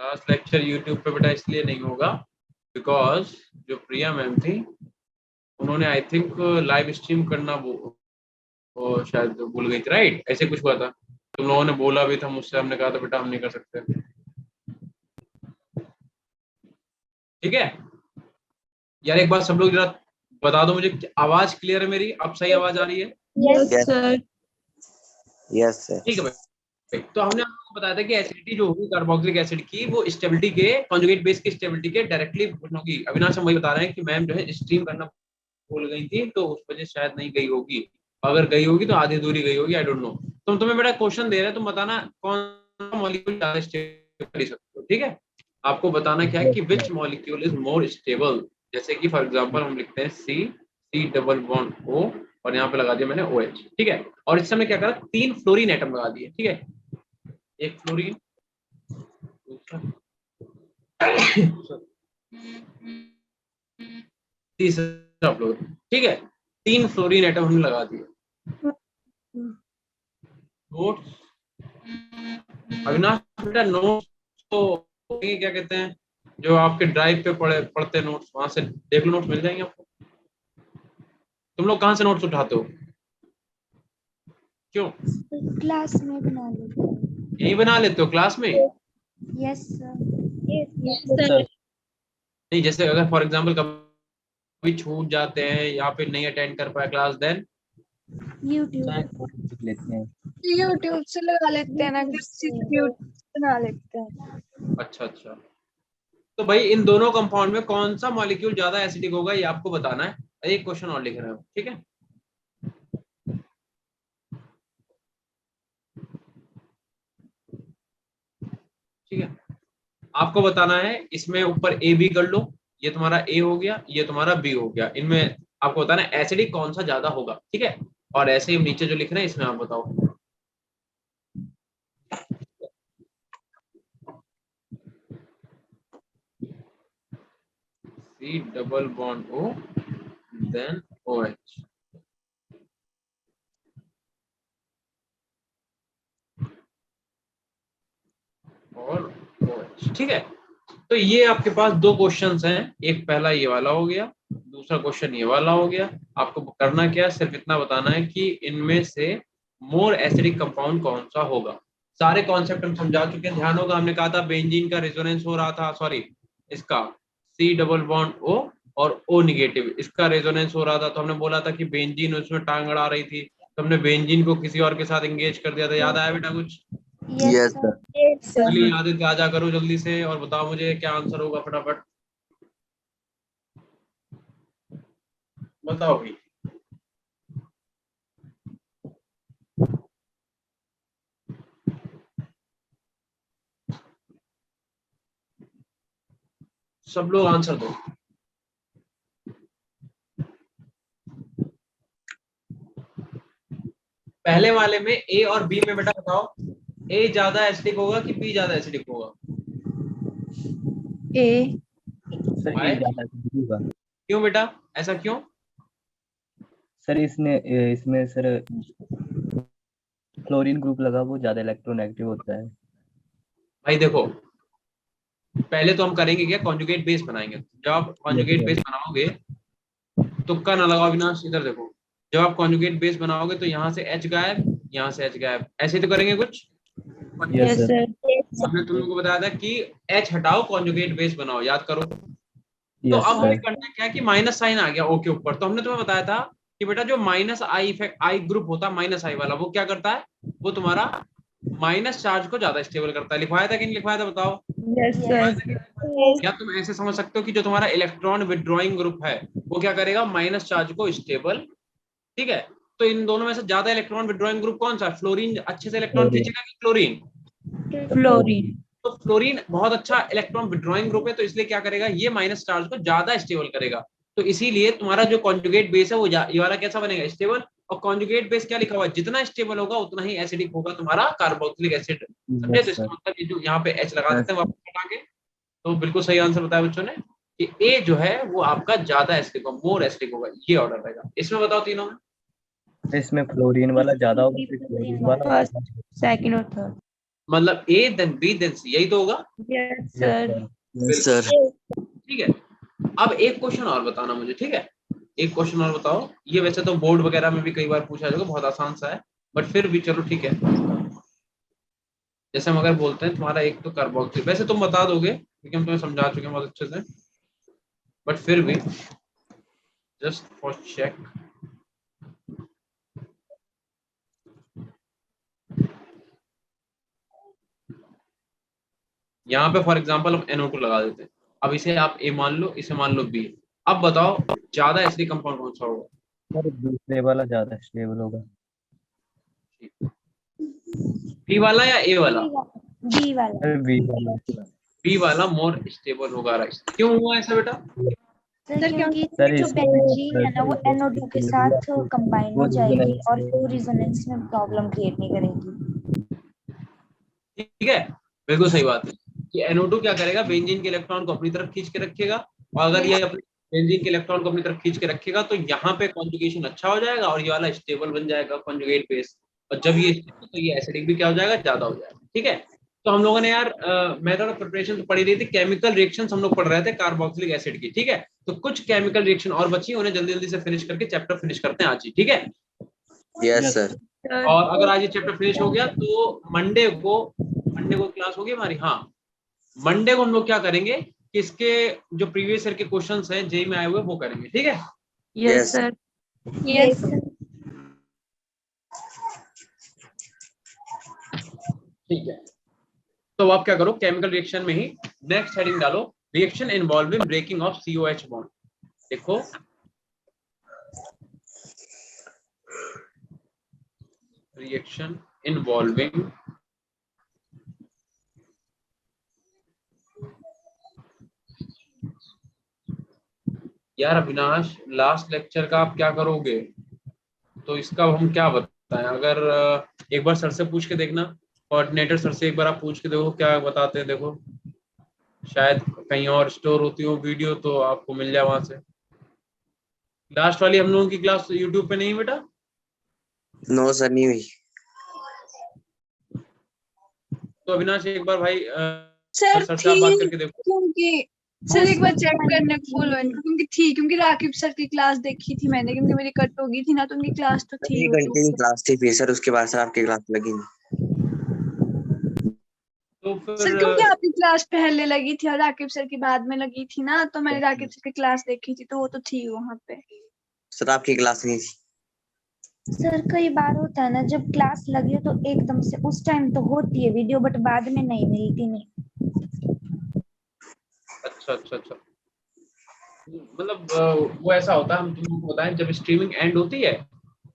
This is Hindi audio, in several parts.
लास्ट लेक्चर यूट्यूब पे बेटा इसलिए नहीं होगा बिकॉज जो प्रिया मैम थी उन्होंने आई थिंक लाइव स्ट्रीम करना वो शायद भूल गई थी, राइट? ऐसे कुछ हुआ था, तुम लोगों ने बोला भी था मुझसे, हमने कहा था बेटा हम नहीं कर सकते। ठीक है यार, एक बात सब लोग जरा बता दो मुझे, आवाज क्लियर है मेरी? अब सही आवाज आ रही है? Yes sir. Yes sir. ठीक है भाई। तो हमने आपको बताया था कि एसिडिटी जो होगी कार्बोक्सिलिक एसिड की, वो स्टेबिलिटी के कॉन्जुगेट बेस की स्टेबिलिटी के डायरेक्टली होगी। अविनाश हम वही बता रहे हैं कि मैम जो है स्ट्रीम करना भूल गई थी, तो उस वजह शायद नहीं गई होगी, अगर गई होगी तो आधी अधूरी गई होगी, आई डोंट नो। तो तुम्हें बेटा क्वेश्चन दे रहे हैं, तुम बताना कौन सा मॉलिक्यूल ज्यादा स्टेबल कर सकते हो। ठीक है, आपको बताना क्या है कि which molecule is more stable. जैसे कि फॉर एग्जांपल हम लिखते हैं सी डबल बॉन्ड O, और यहाँ पे लगा दिया मैंने OH। ठीक है, और इस समय क्या करा, 3 फ्लोरीन एटम लगा दिए। ठीक है, एक फ्लोरीन, तीसरा फ्लोरीन। ठीक है, 3 फ्लोरीन एटम हमने लगा दिए। नोट्स अविनाश बेटा, नोट्स तो क्या कहते हैं, जो आपके ड्राइव पे पढ़ते हैं नोट्स, वहां से देख लो, नोट्स मिल जाएंगे आपको। तुम लोग कहाँ से नोट्स उठाते हो? क्यों? क्लास में बना लेते हैं। यही बना लेते हो क्लास में? Yes sir. नहीं, जैसे अगर फॉर एग्जांपल कभी छूट जाते हैं या फिर नहीं अटेंड कर पाए क्लास, देन यूट्यूब से लगा लेते हैं ना, बना लेते हैं। अच्छा अच्छा। तो भाई इन दोनों कंपाउंड में कौन सा मॉलिक्यूल ज्यादा एसिडिक होगा, ये आपको बताना है। एक क्वेश्चन और लिख रहे हो, ठीक है? ठीक है, आपको बताना है। इसमें ऊपर A B कर लो, ये तुम्हारा A हो गया, ये तुम्हारा B हो गया। इनमें आपको बताना है एसिडिक कौन सा ज्यादा होगा। ठीक है, और ऐसे ही नीचे जो लिख रहे हैं इसमें आप बताओ। C double bond O then OH। और OH। ठीक है, तो ये आपके पास 2 क्वेश्चंस हैं, एक पहला ये वाला हो गया, दूसरा क्वेश्चन ये वाला हो गया। आपको करना क्या है, सिर्फ इतना बताना है कि इनमें से मोर एसिडिक कंपाउंड कौन सा होगा। सारे कॉन्सेप्ट हम समझा चुके हैं, ध्यान होगा। हमने कहा था बेंजीन का रेजोनेंस हो रहा था, सॉरी इसका C डबल बॉन्ड O और O निगेटिव, इसका रेजोनेंस हो रहा था। तो हमने बोला था कि बेंजीन उसमें टांग अड़ा रही थी, तो हमने बेंजीन को किसी और के साथ एंगेज कर दिया था। याद आया बेटा कुछ? Yes sir. चलिए याद ताजा करो जल्दी से और बताओ मुझे क्या आंसर होगा, फटाफट बताओ भाई। सब लोग आंसर दो। पहले वाले में A और B में बेटा बताओ, A ज्यादा एसिडिक होगा कि B ज्यादा एसिडिक होगा? ए। सर ये ज्यादा एसिडिक होगा। क्यों बेटा, ऐसा क्यों? सर इसमें सर क्लोरीन ग्रुप लगा, वो ज्यादा इलेक्ट्रोनेगेटिव होता है। भाई देखो, पहले तो हम करेंगे क्या, कॉन्जुगेट बेस बनाएंगे। जब आप कॉन्जुगेट बेस बनाओगे, तुक्का ना लगाओ विनाश, इधर देखो। जब आप कॉन्जुगेट बेस बनाओगे तो यहाँ से H गायब, यहाँ से H गायब, ऐसे तो करेंगे कुछ। Yes sir. हमने तुम लोगों को बताया था कि H हटाओ कॉन्जुगेट बेस बनाओ, याद करो। तो यस अब हमें सर। करना क्या है कि माइनस साइन आ गया O के ऊपर, तो हमने तुम्हें बताया था कि बेटा जो minus I effect, I group होता है माइनस आई वाला, वो क्या करता है, वो तुम्हारा माइनस चार्ज को ज्यादा स्टेबल करता है। लिखवाया था कि नहीं लिखवाया था, बताओ। Yes sir. या तुम ऐसे समझ सकते हो कि जो तुम्हारा इलेक्ट्रॉन विड्रॉइंग ग्रुप है वो क्या करेगा, माइनस चार्ज को स्टेबल। ठीक है, तो इन दोनों में से ज्यादा इलेक्ट्रॉन विड्रॉइंग ग्रुप कौन सा? फ्लोरीन अच्छे से इलेक्ट्रॉन खींचेगा कि क्लोरीन? फ्लोरीन। तो फ्लोरीन बहुत अच्छा इलेक्ट्रॉन विड्रॉइंग ग्रुप है, तो इसलिए क्या करेगा, ये माइनस चार्ज को ज्यादा स्टेबल करेगा। तो इसीलिए तुम्हारा जो कॉन्जुगेट बेस है वो ये वाला कैसा बनेगा, स्टेबल। और कॉन्जुगेट बेस क्या लिखा हुआ है, जितना स्टेबल होगा उतना ही एसिडिक होगा तुम्हारा कार्बोक्सिलिक एसिड। समझे? तो यस इसका सर। मतलब ये जो यहाँ पे H लगा देते हैं वापस हटा के। तो बिल्कुल सही आंसर बताया बच्चों ने कि A जो है वो आपका ज्यादा एसिडिक होगा, मोर एसिडिक होगा। ये ऑर्डर रहेगा। इसमें बताओ तीनों में। इसमें फ्लोरीन वाला ज्यादा होगा, फिर क्लोरीन वाला। फर्स्ट, सेकंड और थर्ड। मतलब A then B then C, यही तो होगा। Yes yes sir. Sir. Yes sir. ठीक है, अब एक क्वेश्चन और बताना मुझे, ठीक है, एक क्वेश्चन और बताओ। ये वैसे तो बोर्ड वगैरह में भी कई बार पूछा जाएगा, बहुत आसान सा है, बट फिर भी चलो ठीक है। जैसे हम अगर बोलते हैं तुम्हारा एक तो कार्बोक्सिल, वैसे तुम बता दोगे क्योंकि हम तुम्हें समझा चुके हैं बहुत अच्छे से, बट फिर भी जस्ट फॉर चेक। यहाँ पे फॉर एग्जांपल हम NO2 लगा देते हैं। अब इसे आप A मान लो, इसे मान लो B। अब बताओ ज्यादा एसिडिक कंपाउंड कौन सा होगा? सर दूसरे वाला ज्यादा स्टेबल होगा। B वाला या A वाला? बी वाला। सर बी वाला। B वाला मोर स्टेबल होगा, राइट। क्यों हुआ ऐसा बेटा? सर क्योंकि सर जो इसमें बेंजीन है ना वो NO2 के साथ कंबाइन हो वो जाएगी resonance और में- वो रिजोनेंस में प्रॉब्लम क्रिएट नहीं करेगी। ठीक है, बिल्कुल सही बात है कि NO2 क्या करेगा, बेंजीन के इलेक्ट्रॉन को अपनी तरफ खींच के रखेगा, और अगर ये अपने बेंजीन के इलेक्ट्रॉन को अपनी तरफ खींच के रखेगा तो यहाँ पे कॉन्जुगेशन अच्छा हो जाएगा और ये वाला स्टेबल बन जाएगा कॉन्जुगेट बेस। और जब ये stable, तो ये एसिडिक भी क्या हो जाएगा, ज्यादा हो जाएगा। ठीक है, तो हम लोगों ने यार मेथड ऑफ प्रिपरेशन तो पढ़ी रही थी, केमिकल रिएक्शंस हम लोग पढ़ रहे थे कार्बोक्सिलिक एसिड की। ठीक है, तो कुछ केमिकल रिएक्शन और बची, उन्हें जल्दी जल्दी से फिनिश करके चैप्टर फिनिश करते हैं आज ही। ठीक है, यस यस सर। सर। और अगर आज ये चैप्टर फिनिश हो गया तो मंडे को क्लास होगी हमारी। हाँ, मंडे को हम लोग क्या करेंगे कि इसके जो प्रीवियस ईयर के क्वेश्चंस हैं जेई में आए हुए वो करेंगे। ठीक है, यस सर। Yes sir. ठीक है, तो आप क्या करो, केमिकल रिएक्शन में ही नेक्स्ट हेडिंग डालो, reaction involving breaking of COH bond. देखो रिएक्शन इन्वॉल्विंग यार अविनाश, लास्ट लेक्चर का आप क्या करोगे? तो इसका हम क्या बताएं? अगर एक बार सर से पूछ के देखना, कोऑर्डिनेटर सर से एक बार आप पूछ के देखो क्या बताते हैं। देखो शायद कहीं और स्टोर होती हो वीडियो तो आपको मिल जाए वहां से। लास्ट वाली हम लोगों की क्लास यूट्यूब पे नहीं बेटा? नो सर, नहीं हुई। तो अविनाश एक बार भाई सर सर से आप बात करके देखो। क्योंकि सर एक बार चेक करने फुल क्योंकि थी, क्योंकि राकिब सर की क्लास देखी थी मैंने, क्योंकि मेरी कट हो गई थी ना, तो उनकी क्लास तो थी ये यूट्यूब कंटिन्यू पे। क्लास थी फिर सर, उसके बाद सर आपकी क्लास लगी नहीं। तो सर फिर क्योंकि आपकी क्लास पहले लगी थी और राकिब सर की बाद में लगी थी ना, तो मैंने राकिब सर की क्लास देखी थी, तो वो तो थी वहां पे। सर आपकी क्लास नहीं थी। सर कई बार होता है ना, जब क्लास लगी हो तो एकदम से उस टाइम तो होती है वीडियो, बट बाद में नहीं मिलती। नहीं। अच्छा अच्छा अच्छा, मतलब वो ऐसा होता है, हम तुम लोगों को बताएं, जब स्ट्रीमिंग एंड होती है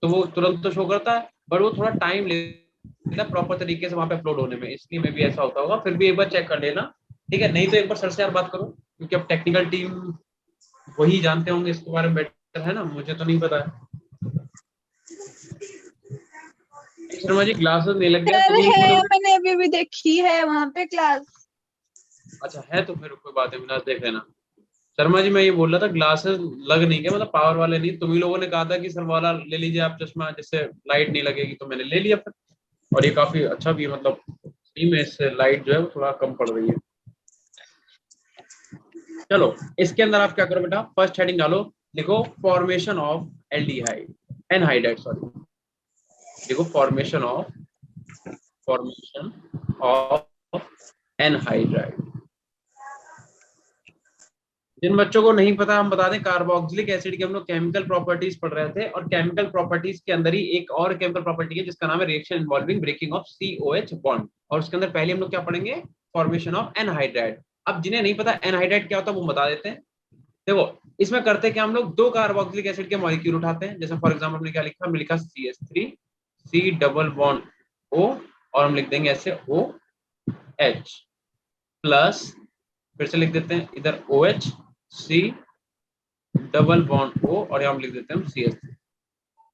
तो वो तुरंत तो शो करता है, बट वो थोड़ा टाइम लेता है प्रॉपर तरीके से वहां पे अपलोड होने में, इसलिए में भी ऐसा होता होगा। फिर भी एक बार चेक कर लेना, ठीक है? नहीं तो एक बार सर से यार बात करो, क्योंकि अब टेक्निकल टीम वही जानते होंगे इसके बारे में बेटर, है ना? मुझे तो नहीं पता है। शर्मा जी क्लासेस नहीं लग गया सर तुम लोगों है, ने? मैंने अभी भी देखी है वहां पे क्लास। अच्छा है, तो फिर कोई बात है, विनाश देख लेना। शर्मा जी मैं ये बोल रहा था क्लासेस लग नहीं गए, मतलब पावर वाले नहीं, तुम ही लोगों ने कहा था कि सर वाला ले लीजिए आप चश्मा जिससे लाइट नहीं लगेगी, तो मैंने ले लिया फिर। और ये काफी अच्छा भी है, मतलब सही में इससे लाइट जो है वो थोड़ा कम पड़ रही है। चलो इसके अंदर आप क्या करो बेटा, फर्स्ट हेडिंग डालो, देखो formation of aldehyde anhydride, sorry, देखो फॉर्मेशन ऑफ एनहाइड्राइड। जिन बच्चों को नहीं पता हम बता दें, कार्बोक्सिलिक एसिड की हम लोग केमिकल प्रॉपर्टीज पढ़ रहे थे, और केमिकल प्रॉपर्टीज के अंदर ही एक और केमिकल प्रॉपर्टी है जिसका नाम है reaction involving breaking of COH bond, और उसके अंदर पहले हम लोग क्या पढ़ेंगे, फॉर्मेशन ऑफ एनहाइड्राइड। अब जिन्हें नहीं पता एनहाइड्राइड क्या होता है वो बता देते हैं। देखो इसमें करते क्या, हम लोग दो कार्बोक्सिलिक एसिड के मॉलिक्यूल उठाते हैं, जैसे फॉर एग्जाम्पल हमने क्या लिखा, हमने लिखा CH3 C double bond O, और हम लिख देंगे ऐसे OH प्लस, फिर से लिख देते हैं इधर OH C double bond O, और हम लिख देते हैं CH3।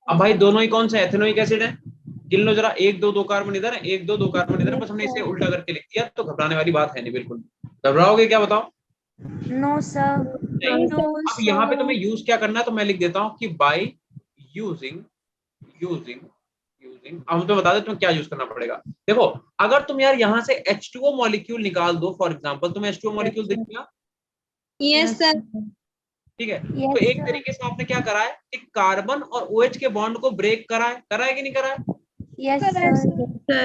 अब भाई दोनों ही कौन सा एथेनोइक एसिड है, गिन लो जरा, एक दो कार्बन इधर है, एक दो कार्बन इधर है, बस हमने इसे उल्टा करके लिख दिया, तो घबराने वाली बात है नहीं बिल्कुल। घबराओगे क्या बताओ? No sir. नहीं। अब यहाँ पे तुम्हें यूज क्या करना है, तो मैं लिख देता हूँ कि बाय यूजिंग यूजिंग, अब हम तो बता दें तुम्हें क्या यूज करना पड़ेगा। देखो अगर तुम यार यहाँ से H2O मॉलिक्यूल निकाल दो, फॉर एग्जांपल तुम्हें H2O मॉलिक्यूल दिख गया, यस सर। ठीक है, तो यस एक तरीके से आपने क्या करा है कि कार्बन और OH के बॉन्ड को ब्रेक करा है कि नहीं करा है? Yes sir.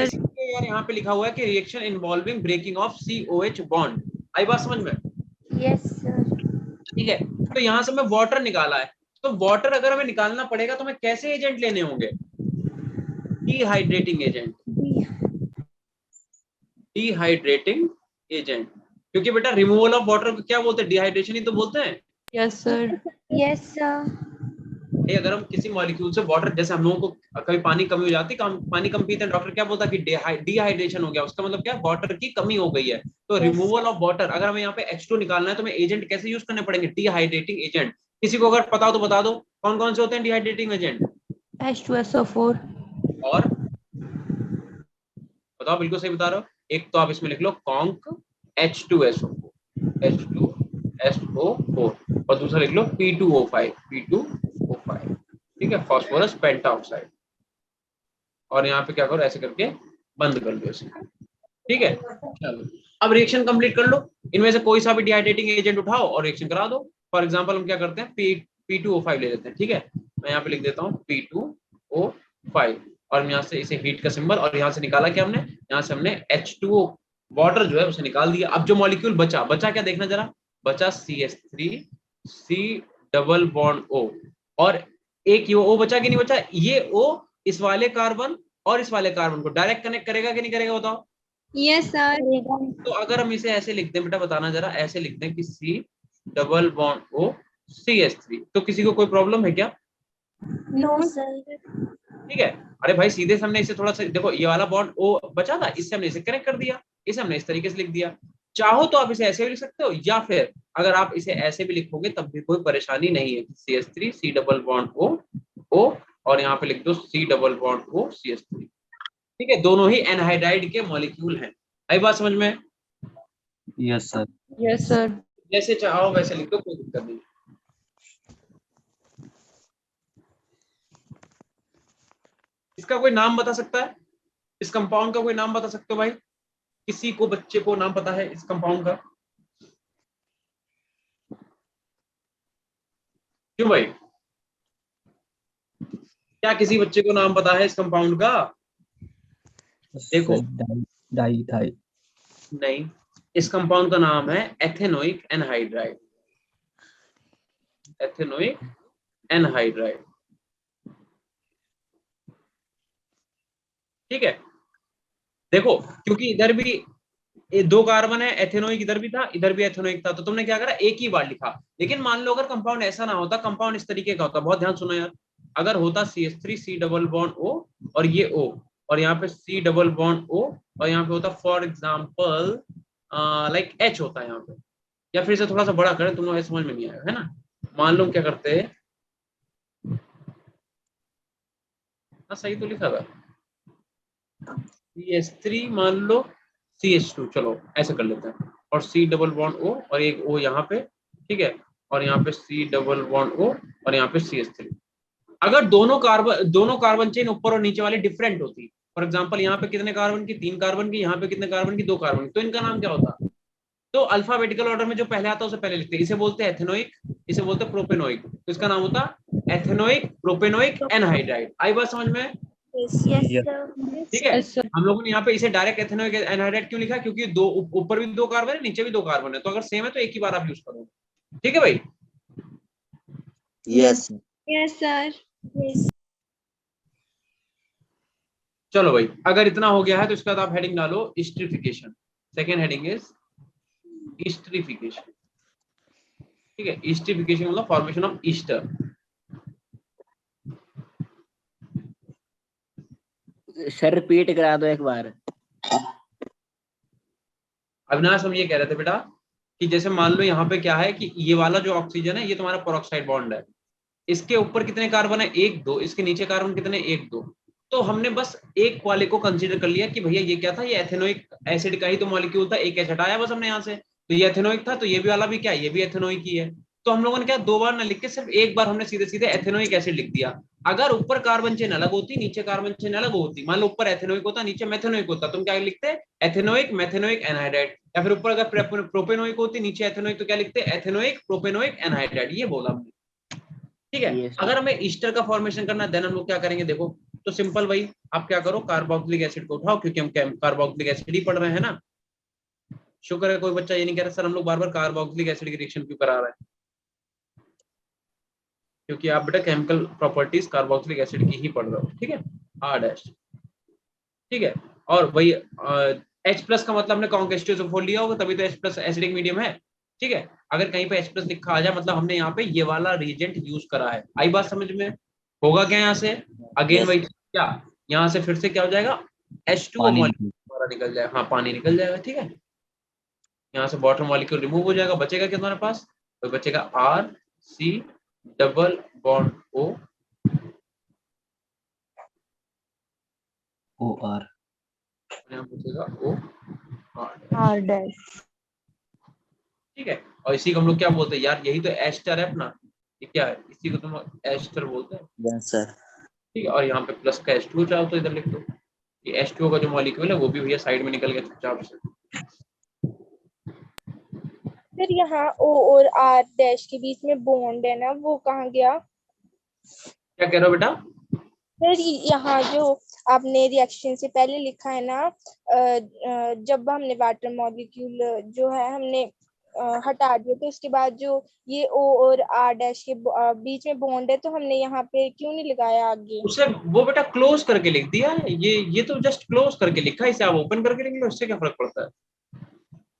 इसलिए यार यहाँ पे लिखा हुआ है कि reaction involving breaking of COH bond. आई बात समझ में? Yes sir. ठीक है, तो यहाँ से मैं वाटर निकाला है, तो वाटर अगर हमें निकालना पड़ेगा तो हमें कैसे एजेंट लेने होंगे? डिहाइड्रेटिंग एजेंट, डिहाइड्रेटिंग एजेंट, क्योंकि बेटा रिमूवल ऑफ वाटर को क्या बोलते हैं? डिहाइड्रेशन ही तो बोलते हैं। Yes sir. Yes sir. ये अगर हम किसी मॉलिक्यूल से वाटर, जैसे हम लोगों को कभी पानी कमी हो जाती है, पानी कम पीते हैं, डॉक्टर क्या बोलता है कि डिहाइड्रेशन हो गया, उसका मतलब क्या? वाटर की कमी हो गई है। तो रिमूवल ऑफ वाटर, अगर हमें यहाँ पे H2 निकालना है तो हमें एजेंट कैसे यूज करने पड़ेंगे? Dehydrating agent. किसी को अगर पता हो तो बता दो कौन कौन से होते हैं डिहाइड्रेटिंग एजेंट? H2SO4। और बताओ, बिल्कुल सही बता रहे हो। एक तो आप इसमें लिख लो कॉन्क H2SO4, H2SO4, और दूसरा लिख लो P2O5, P2O5, ठीक है, फास्फोरस पेंटाऑक्साइड। और यहाँ पे क्या करो, ऐसे करके बंद कर दो इसे, ठीक है। चलो अब रिएक्शन कंप्लीट कर लो, इनमें से कोई सा भी डिहाइड्रेटिंग एजेंट उठाओ और रिएक्शन करा दो। फॉर एग्जांपल हम क्या करते हैं, P2O5 ले लेते हैं, ठीक है। मैं यहाँ पे लिख देता हूँ P2O5, और यहाँ से इसे हीट का सिंबल, और यहाँ से निकाला क्या हमने? यहाँ से हमने H2O वाटर जो है उसे निकाल दिया। अब जो मॉलिक्यूल बचा क्या देखना जरा, बचा CH3 C double bond O, और एक ये O बचा कि नहीं बचा? ये O इस वाले कार्बन और इस वाले कार्बन को डायरेक्ट कनेक्ट करेगा कि नहीं करेगा, बताओ। Yes sir. तो अगर हम इसे ऐसे लिखते हैं बेटा, बताना जरा, ऐसे लिखते हैं कि C double bond O CH3, तो किसी को कोई प्रॉब्लम है क्या? No sir. ठीक है, अरे भाई सीधे से हमने इसे थोड़ा सा, देखो ये वाला बॉन्ड O बचा था, इससे हमने इसे कनेक्ट कर दिया, इसे हमने इस तरीके से लिख दिया। चाहो तो आप इसे ऐसे भी लिख सकते हो, या फिर अगर आप इसे ऐसे भी लिखोगे तब भी कोई परेशानी नहीं है। CH3 C double bond O, और यहाँ पे लिख दो C double bond O CH3, ठीक है। दोनों ही एनहाइड्राइड के मॉलिक्यूल हैं। आई बात समझ में? Yes sir. Yes sir. जैसे चाहो वैसे लिख दो, कोई दिक्कत नहीं। इसका कोई नाम बता सकता है? इस कंपाउंड का कोई नाम बता सकते हो भाई? किसी को, बच्चे को नाम पता है इस कंपाउंड का? क्यों भाई, क्या किसी बच्चे को नाम पता है इस कंपाउंड का? देखो डाइथाइल। नहीं, इस कंपाउंड का नाम है एथेनोइक एनहाइड्राइड, एथेनोइक एनहाइड्राइड, ठीक है। देखो क्योंकि इधर भी ये 2 कार्बन है, एथेनोइक इधर भी था, इधर भी एथेनोइक था, तो तुमने क्या करा, एक ही बार लिखा। लेकिन मान लो अगर कंपाउंड ऐसा ना होता, कंपाउंड इस तरीके का होता, बहुत ध्यान सुनो यार, अगर होता CH3 C double bond O और ये O, और यहाँ पे C डबल बॉन्ड O, और यहाँ पे होता फॉर एग्जाम्पल लाइक H होता है यहाँ पे, या फिर इसे थोड़ा सा बड़ा करें, तुम लोग समझ में नहीं आएगा, है ना। मान लो क्या करते हैं, सही तो लिखा था, CH3 मान लो CH2, चलो ऐसे कर लेते हैं, और C डबल बॉन्ड O, और एक O यहाँ पे, ठीक है, और यहाँ पे C डबल बॉन्ड O, और यहाँ पे CH3। अगर दोनों कार्बन चेन ऊपर और नीचे वाले डिफरेंट होती, फॉर एग्जांपल यहाँ पे कितने कार्बन की, 3 कार्बन की, यहाँ पे कितने कार्बन की, 2 कार्बन की, तो इनका नाम क्या होता? तो अल्फाबेटिकल ऑर्डर में जो पहले आता है उसे पहले लिखते हैं, इसे बोलते हैं एथेनोइक, इसे बोलते हैं प्रोपेनोइक, तो इसका नाम होता एथेनोइक प्रोपेनोइक एनहाइड्राइड। आई बात समझ में? Yes sir. ठीक है। हम लोगों ने यहाँ पे इसे डायरेक्ट एथेनोइक एनहाइड्राइड क्यों लिखा? क्योंकि दो ऊपर भी 2 कार्बन है, नीचे भी 2 कार्बन है, तो अगर सेम है तो एक ही बार आप यूज करो, ठीक है भाई। Yes yes sir. चलो भाई, अगर इतना हो गया है तो इसके बाद आप हेडिंग डालो esterification. Second heading is esterification, ठीक है। एस्टरिफिकेशन मतलब formation of Easter. Sir repeat करा दो एक बार। अविनाश, हम ये कह रहे थे बेटा कि जैसे मान लो यहाँ पे क्या है कि ये वाला जो ऑक्सीजन है ये तुम्हारा पेरोक्साइड बॉन्ड है, इसके ऊपर कितने कार्बन है, 1 2, इसके नीचे कार्बन कितने, 1 2। तो हमने बस एक वाले को कंसीडर कर लिया कि भैया ये क्या था, ये एथेनोइक एसिड का ही तो मॉलिक्यूल था, एक एच हटाया बस हमने यहाँ से, तो ये एथेनोइक था, तो ये भी वाला भी क्या, ये भी एथेनोइक ही है। तो हम लोगों ने क्या 2 बार ना लिख के सिर्फ एक बार हमने सीधे सीधे एथेनोइक एसिड लिख दिया। अगर ऊपर कार्बन चेन अलग होती, नीचे कार्बन चेन अलग होती, मान लो ऊपर एथेनोइक होता, नीचे मेथेनोइक होता, तुम क्या लिखते? Ethanoic methanoic anhydride. या फिर ऊपर अगर प्रोपेनोइक होती, नीचे एथेनोइक, तो क्या लिखते? Ethanoic propanoic anhydride. ये बोला हमने, ठीक है। Yes, sir. अगर हमें ईस्टर का फॉर्मेशन करना है, देन हम लोग क्या करेंगे? देखो, तो सिंपल भाई, आप क्या करो, कार्बोक्सिलिक एसिड को उठाओ, क्योंकि हम कार्बोक्सिलिक एसिड ही पढ़ रहे हैं ना। शुक्र है कोई बच्चा ये नहीं कह रहा सर हम लोग बार बार कार्बोक्सिलिक एसिड की रिएक्शन क्यों करा रहे हैं, क्योंकि आप बेटा केमिकल प्रॉपर्टीज कार्बोक्सिलिक एसिड की ही पढ़ रहे हो, ठीक है। R डैश, ठीक है। और वही H प्लस का मतलब हमने कौन H2SO4 लिया होगा, तभी तो H प्लस एसिडिक मीडियम है, ठीक है। अगर कहीं पे H प्लस लिखा आ जाए, मतलब हमने यहाँ पे ये वाला रिएजेंट यूज करा है। आई बात समझ में? होगा क्या यहाँ से? अगेन वही क्या, यहाँ से फिर से क्या हो जाएगा? H2O पानी मॉलिक्यूल निकल जाएगा, हाँ पानी निकल जाएगा, ठीक है। यहाँ से वाटर मॉलिक्यूल रिमूव हो जाएगा, बचेगा क्या तुम्हारे पास? तो बचेगा RC double bond O, OR यहाँ बचेगा O R, R dash. ठीक है। और इसी को हम लोग क्या बोलते हैं यार? यही तो एस्टर है अपना, ये क्या है? इसी को तुम एस्टर बोलते हैं, यस सर। ठीक है। और यहाँ पे प्लस का H2O चाहो तो इधर लिख दो। ये H2O का जो मॉलिक्यूल है वो भी भैया साइड में निकल गया चुपचाप से। फिर यहाँ O और R डैश के बीच में बॉन्ड है ना, वो कहाँ गया? क्या कह रहे हो बेटा? फिर यहाँ जो आपने रिएक्शन से पहले लिखा है ना, जब हमने वाटर मॉलिक्यूल जो है हमने हटा दिया, तो उसके बाद जो ये O और R डैश के बीच में बॉन्ड है, तो हमने यहाँ पे क्यों नहीं लगाया आगे? उसे वो बेटा क्लोज करके लिख दिया है, ये तो जस्ट क्लोज करके लिखा है, इसे आप ओपन करके लिख लो, इससे क्या फर्क पड़ता है?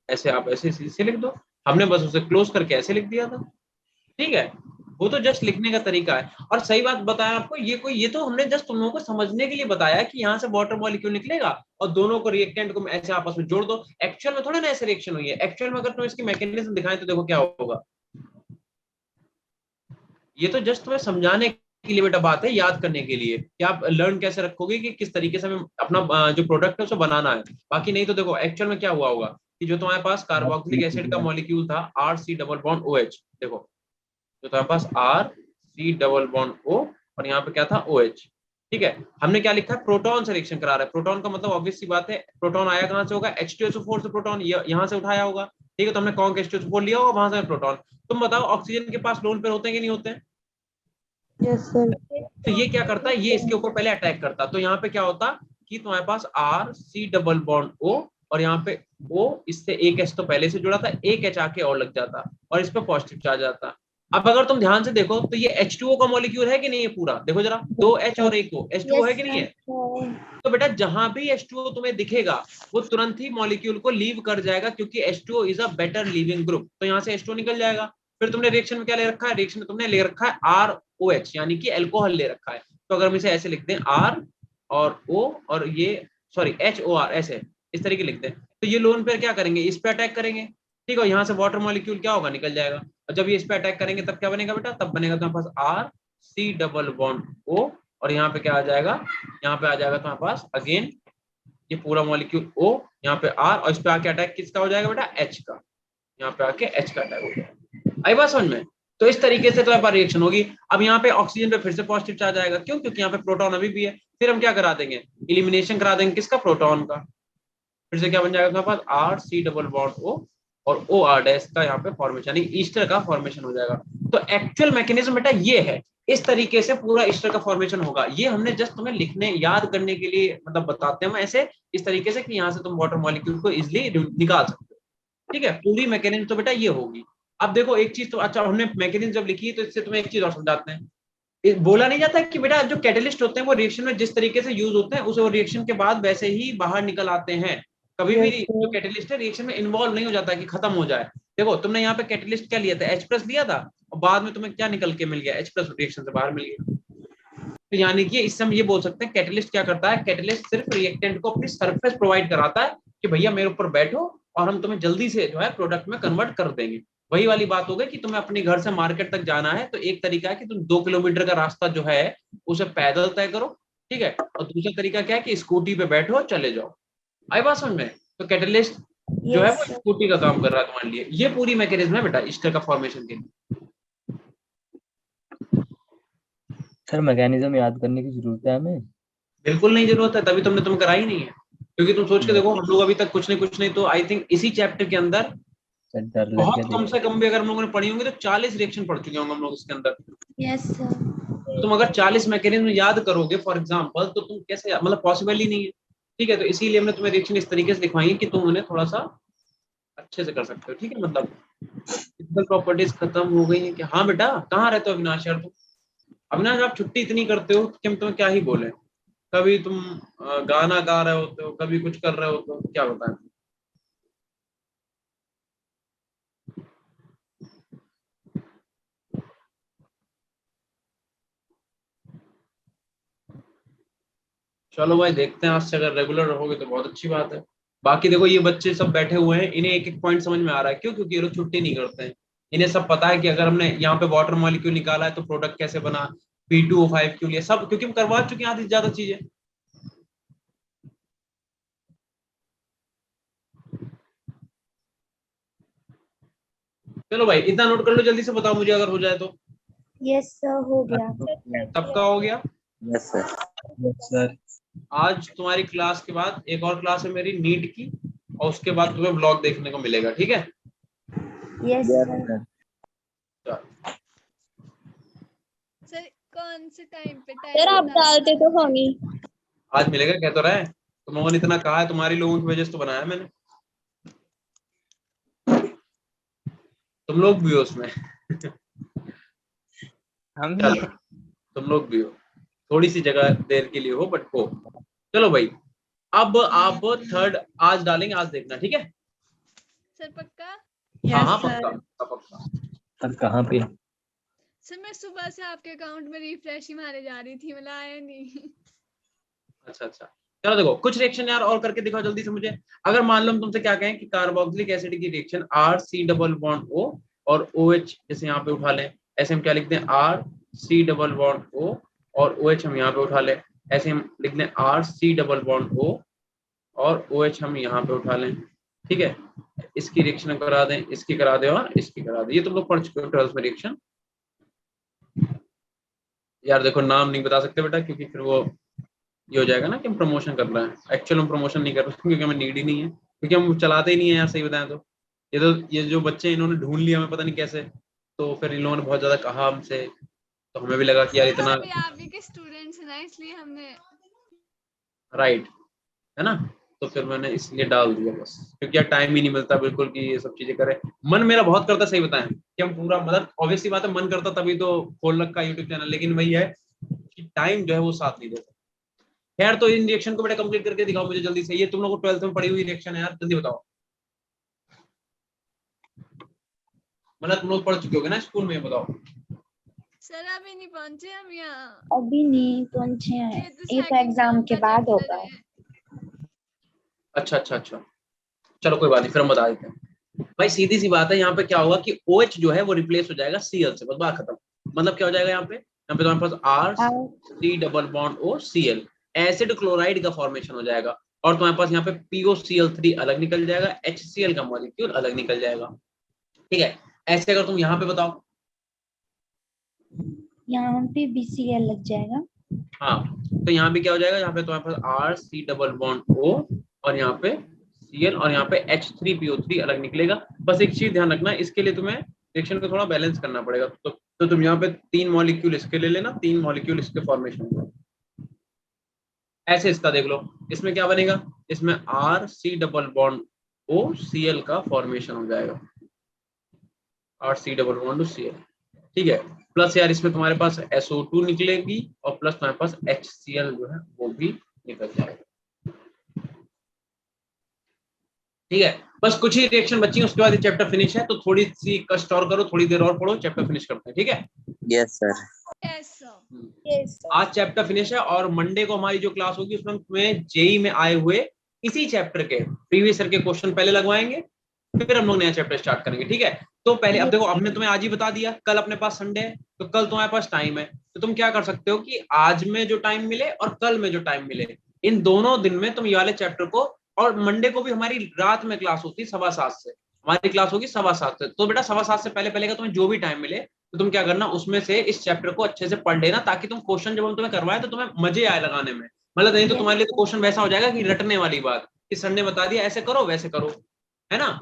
ऐसे आप ऐसे लिख दो, हमने बस उसे क्लोज करके ऐसे लिख दिया था, ठीक है। वो तो जस्ट लिखने का तरीका है। और सही बात बताया आपको, ये तो हमने जस्ट तुम लोगों को समझने के लिए बताया कि यहाँ से वाटर मॉलिक्यूल निकलेगा और दोनों को रिएक्टेंट को ऐसे आपस में जोड़ दो। एक्चुअल में थोड़ा ना ऐसे रिएक्शन हुई है, एक्चुअल में अगर तुम इसकी मैकेनिज्म दिखाएं तो देखो क्या होगा। ये तो जस्ट तुम्हें समझाने के लिए बेटा बात है, याद करने के लिए कि आप लर्न कैसे रखोगे कि किस तरीके से हमें अपना जो प्रोडक्ट है उसे बनाना है। बाकी नहीं तो देखो एक्चुअल में क्या हुआ होगा कि जो तुम्हारे पास कार्बोक्सिलिक एसिड का मॉलिक्यूल था RC डबल बॉन्ड OH, देखो जो तुम्हारे पास RC डबल बॉन्ड O और यहाँ पे क्या था OH, ठीक है। हमने क्या लिखा है? प्रोटॉन से रिएक्शन करा रहा है। प्रोटॉन का मतलब ऑब्वियस सी बात है, प्रोटॉन आया कहाँ से होगा? H2SO4 से प्रोटॉन यहाँ से उठाया होगा, ठीक है। तो हमने कौन H2SO4 लिया होगा, वहां से प्रोटॉन। तुम बताओ ऑक्सीजन के पास लोन पेयर होते हैं कि नहीं होते हैं? Yes, sir. तो ये क्या करता है? ये इसके ऊपर पहले अटैक करता, तो यहाँ पे क्या होता कि तुम्हारे पास RC डबल बॉन्ड O और यहाँ पे O, इससे एक H तो पहले से जुड़ा था, एक H आके और लग जाता और इस पे पॉजिटिव चार्ज आता। अब अगर तुम ध्यान से देखो तो ये H2O का मॉलिक्यूल है कि नहीं? है पूरा, देखो जरा, 2 H और 1 O, H2O है कि नहीं है? तो बेटा जहां भी H2O तुम्हें दिखेगा वो तुरंत ही मॉलिक्यूल को लीव कर जाएगा, क्योंकि H2O is a better leaving group. तो यहाँ से H2O निकल जाएगा। फिर तुमने रिएक्शन में क्या ले रखा है? रिएक्शन में तुमने ले रखा है ROH, यानी कि अल्कोहल ले रखा है। तो अगर हम इसे ऐसे लिखते हैं R और O और ये सॉरी HOR, ऐसे इस तरीके लिखते हैं, तो ये लोन पेयर क्या करेंगे? इस पे अटैक करेंगे, ठीक है। यहाँ से वाटर मॉलिक्यूल क्या होगा? निकल जाएगा। और जब ये इस पे अटैक करेंगे तब क्या बनेगा बेटा? तब बनेगा तुम्हारे पास RC डबल बॉन्ड O और यहाँ पे क्या आ जाएगा? यहाँ पे आ जाएगा तुम्हारे पास अगेन ये पूरा मॉलिक्यूल O, यहाँ पे R और इस पे आके अटैक किसका हो जाएगा बेटा? H का। यहाँ पे आके H का अटैक हो जाएगा। आई बात समझ में? तो इस तरीके से तुम्हारे पास रिएक्शन होगी। अब यहाँ पे ऑक्सीजन पे फिर से पॉजिटिव चार्ज आएगा, क्यों? क्योंकि यहाँ पे प्रोटॉन अभी भी है। फिर हम क्या करा देंगे? इलिमिनेशन करा देंगे किसका? प्रोटॉन का। फिर से क्या बन जाएगा तुम्हारे पास? RC डबल बॉन्ड O और OR डैश का यहाँ पे फॉर्मेशन, यानी ईस्टर का फॉर्मेशन हो जाएगा। तो एक्चुअल मैकेनिज्म बेटा ये है, इस तरीके से पूरा ईस्टर का फॉर्मेशन होगा। ये हमने जस्ट तुम्हें लिखने याद करने के लिए मतलब बताते हैं ऐसे इस तरीके से कि यहाँ से तुम वाटर मॉलिक्यूल को इजिली निकाल सकते हो, ठीक है। पूरी मैकेनिज्म तो बेटा ये होगी। अब देखो एक चीज तो, अच्छा हमने मैकेनिज्म जब लिखी तो इससे तुम्हें एक चीज और समझाते हैं। बोला नहीं जाता कि बेटा जो कैटलिस्ट होते हैं वो रिएक्शन में जिस तरीके से यूज होते हैं उसे वो रिएक्शन के बाद वैसे ही बाहर निकल आते हैं। कभी भी जो कैटलिस्ट है रिएक्शन में इन्वॉल्व नहीं हो जाता कि खत्म हो जाए। देखो तुमने यहाँ पे कैटलिस्ट क्या लिया था? H प्लस लिया था और बाद में तुम्हें क्या निकल के मिल गया? H प्लस रिएक्शन से बाहर मिल गया। तो यानी कि इससे हम ये बोल सकते हैं कैटलिस्ट क्या करता है? कैटलिस्ट सिर्फ रिएक्टेंट को अपनी सरफेस प्रोवाइड कराता है कि भैया मेरे ऊपर बैठो और हम तुम्हें जल्दी से जो है प्रोडक्ट में कन्वर्ट कर देंगे। वही वाली बात हो गई कि तुम्हें अपने घर से मार्केट तक जाना है, तो एक तरीका है कि तुम 2 किलोमीटर का रास्ता जो है उसे पैदल तय करो, ठीक है। और दूसरा तरीका क्या है कि स्कूटी पे बैठो चले जाओ। आई बात समझ में? तो कैटलिस्ट जो है वो स्कूटी का काम कर रहा है तुम्हारे लिए। ये पूरी मैकेनिज्म है बेटा ईस्टर का फॉर्मेशन के लिए। सर मैकेनिज्म याद करने की जरूरत है हमें? बिल्कुल नहीं जरूरत है, तभी तुमने कराई नहीं है। क्योंकि तुम सोच के देखो, हम लोग अभी तक कुछ नहीं तो आई थिंक इसी चैप्टर के अंदर सर डर लग बहुत गया कम देख से कम भी अगर हम लोगों ने पढ़ी होंगी तो 40 रिएक्शन पढ़ चुके होंगे हम लोग इसके अंदर। Yes sir. तो तुम अगर 40 मैकेनिज्म याद करोगे फॉर एग्जांपल, तो तुम कैसे, मतलब पॉसिबल ही नहीं है। ठीक है, तो इसीलिए हमने तुम्हें रिएक्शन इस तरीके से दिखवाई है कि तुम उन्हें थोड़ा सा अच्छे से कर सकते हो। ठीक है, मतलब फिजिकल प्रॉपर्टीज खत्म हो गई है कि हाँ बेटा, कहाँ रहते हो अविनाश यार तुम? अविनाश आप छुट्टी इतनी करते हो कि हम तुम्हें क्या ही बोले। कभी तुम गाना गा रहे होते हो, कभी कुछ कर रहे होते हो, क्या बताएं। चलो भाई, देखते हैं आज से अगर रेगुलर रहोगे तो बहुत अच्छी बात है। बाकी देखो, ये बच्चे सब बैठे हुए हैं, इन्हें एक एक पॉइंट समझ में आ रहा है। क्यों? क्योंकि ये लोग छुट्टी नहीं करते हैं। इन्हें सब पता है कि अगर हमने यहाँ पे वाटर मॉलिक्यूल निकाला है तो प्रोडक्ट कैसे बना, P2O5 क्यों लिया, सब क्योंकि हम करवा चुके हैं आधी से ज्यादा चीजें। चलो भाई, इतना नोट कर लो, जल्दी से बताओ मुझे अगर हो जाए तो। यस सर, हो गया। सबका हो गया? Yes sir. सर। आज तुम्हारी क्लास के बाद एक और क्लास है मेरी नीट की, और उसके बाद तुम्हें ब्लॉग देखने को मिलेगा। ठीक है? Yes sir. सर कौन से टाइम पे सर आप डालते तो होंगे। आज मिलेगा, कह तो रहा है। तुम लोगों ने इतना कहा है, तुम्हारी लोगों की वजह से तो बनाया मैंने। तुम लोग भी हो उसमें। हम भी चलो, तुम लोग भी हो, थोड़ी सी जगह देर के लिए हो, बट हो। चलो भाई, अब आप थर्ड आज डालेंगे, आज देखना। ठीक है? सर पक्का? हाँ हाँ, पक्का पक्का। सर कहाँ पे? सर मैं सुबह से आपके अकाउंट में रिफ्रेश ही मारे जा रही थी, मतलब आया नहीं। अच्छा अच्छा, चलो देखो, कुछ रिएक्शन यार और करके दिखाओ जल्दी से मुझे। अगर मान लो हम तुमसे क्या कहें कि कार्बोक्सिलिक एसिड की reaction RC double bond O और OH जैसे यहाँ पे उठा लें, ऐसे हम क्या लिखते हैं, RC डबल बॉन्ड O और OH हम यहाँ पे उठा लें, ऐसे हम लिख दें RC डबल बॉन्ड O और OH हम यहाँ पे उठा लें। ठीक है, इसकी रिएक्शन करा दें, इसकी करा दें और इसकी करा दें। ये तुम लोग पढ़ चुके हो 12th में रिएक्शन। यार देखो, नाम नहीं बता सकते बेटा, क्योंकि फिर वो ये हो जाएगा ना कि हम प्रमोशन कर रहे हैं। एक्चुअल हम प्रमोशन नहीं कर रहे क्योंकि हमें नीड ही नहीं है, क्योंकि हम चलाते ही नहीं है यार, सही बताएं तो। ये जो बच्चे हैं, इन्होंने ढूंढ लिया हमें पता नहीं कैसे, तो फिर इन लोगों ने बहुत ज्यादा कहा हमसे, तो हमें भी लगा कि यार इतना हम भी आप ही के स्टूडेंट्स हैं ना, इसलिए हमने। राइट है ना, तो फिर मैंने इसलिए डाल दिया बस, क्योंकि यार टाइम ही नहीं मिलता बिल्कुल कि ये सब चीजें करें। मन मेरा बहुत करता, सही बताएं, कि हम पूरा, मतलब ऑब्वियसली बात है, मन करता तभी तो खोल रखा यूट्यूब चैनल, लेकिन वही है कि टाइम जो है वो साथ नहीं देता। खैर, तो इन रिएक्शन को बेटा कंप्लीट करके दिखाओ मुझे जल्दी से। ये तुम लोगों को 12th में पढ़ी हुई रिएक्शन है यार, जल्दी बताओ। मतलब तुम लोग पढ़ चुके होगे ना स्कूल में, बताओ। सर अभी नहीं पहुंचे हम यहाँ। अभी नहीं पहुंचे हैं, ये तो second एग्जाम term के का बाद chapter होगा। है। अच्छा अच्छा अच्छा, चलो कोई बात नहीं, फिर हम बता देते हैं। भाई सीधी सी बात है, यहाँ पे क्या होगा कि OH जो है वो रिप्लेस हो जाएगा Cl से, बस बात खत्म। मतलब क्या हो जाएगा यहाँ पे तुम्हारे पास RC double bond O Cl, acid chloride का फॉर्मेशन हो जाएगा, और तुम्हारे पास यहाँ पे POCl3 अलग निकल जाएगा, HCl का मॉलिक्यूल अलग निकल जाएगा। ठीक है, ऐसे अगर तुम यहाँ पे बताओ, यहाँ पे BCl लग जाएगा। हाँ, तो यहाँ पे क्या हो जाएगा, यहाँ पे तुम्हारे पास RC डबल बॉन्ड O और यहाँ पे Cl और यहाँ पे H3PO3 अलग निकलेगा। बस एक चीज ध्यान रखना, इसके लिए तुम्हें रिएक्शन को थोड़ा बैलेंस करना पड़ेगा। तो तुम यहाँ पे 3 मॉलिक्यूल इसके ले लेना, 3 मॉलिक्यूल इसके फॉर्मेशन में। ऐसे इसका देख लो, इसमें क्या बनेगा, इसमें RC double bond O Cl का फॉर्मेशन हो जाएगा, RC double bond O Cl। ठीक है, प्लस यार इसमें तुम्हारे पास SO2 निकलेगी, और प्लस तुम्हारे पास HCl जो है वो भी निकल जाएगा। ठीक है, बस कुछ ही रिएक्शन बची है, उसके बाद ये चैप्टर फिनिश है। तो थोड़ी सी कष्ट और करो, थोड़ी देर और पढ़ो, चैप्टर फिनिश करते हैं। ठीक है? Yes sir. Yes sir. Yes आज चैप्टर फिनिश है, और मंडे को हमारी जो क्लास होगी उसमें तुम्हें जेई में आए हुए इसी चैप्टर के प्रीवियस ईयर के क्वेश्चन पहले लगवाएंगे, फिर हम लोग नया चैप्टर स्टार्ट करेंगे। ठीक है? तो पहले अब देखो, हमने तुम्हें आज ही बता दिया, कल अपने पास संडे है, तो कल तुम्हारे पास टाइम है, तो तुम क्या कर सकते हो कि आज में जो टाइम मिले और कल में जो टाइम मिले, इन दोनों दिन में तुम ये वाले चैप्टर को, और मंडे को भी हमारी रात में क्लास होती है 7:15 से, हमारी क्लास होगी 7:15 से, तो बेटा 7:15 से पहले पहले का तुम्हें जो भी टाइम मिले तो तुम क्या करना, उसमें से इस चैप्टर को अच्छे से पढ़ लेना, ताकि तुम क्वेश्चन जब हम तुम्हें करवाए तो तुम्हें मजे आए लगाने में। मतलब नहीं तो तुम्हारे लिए तो क्वेश्चन वैसा हो जाएगा कि रटने वाली बात, कि सर ने बता दिया ऐसे करो वैसे करो, है ना।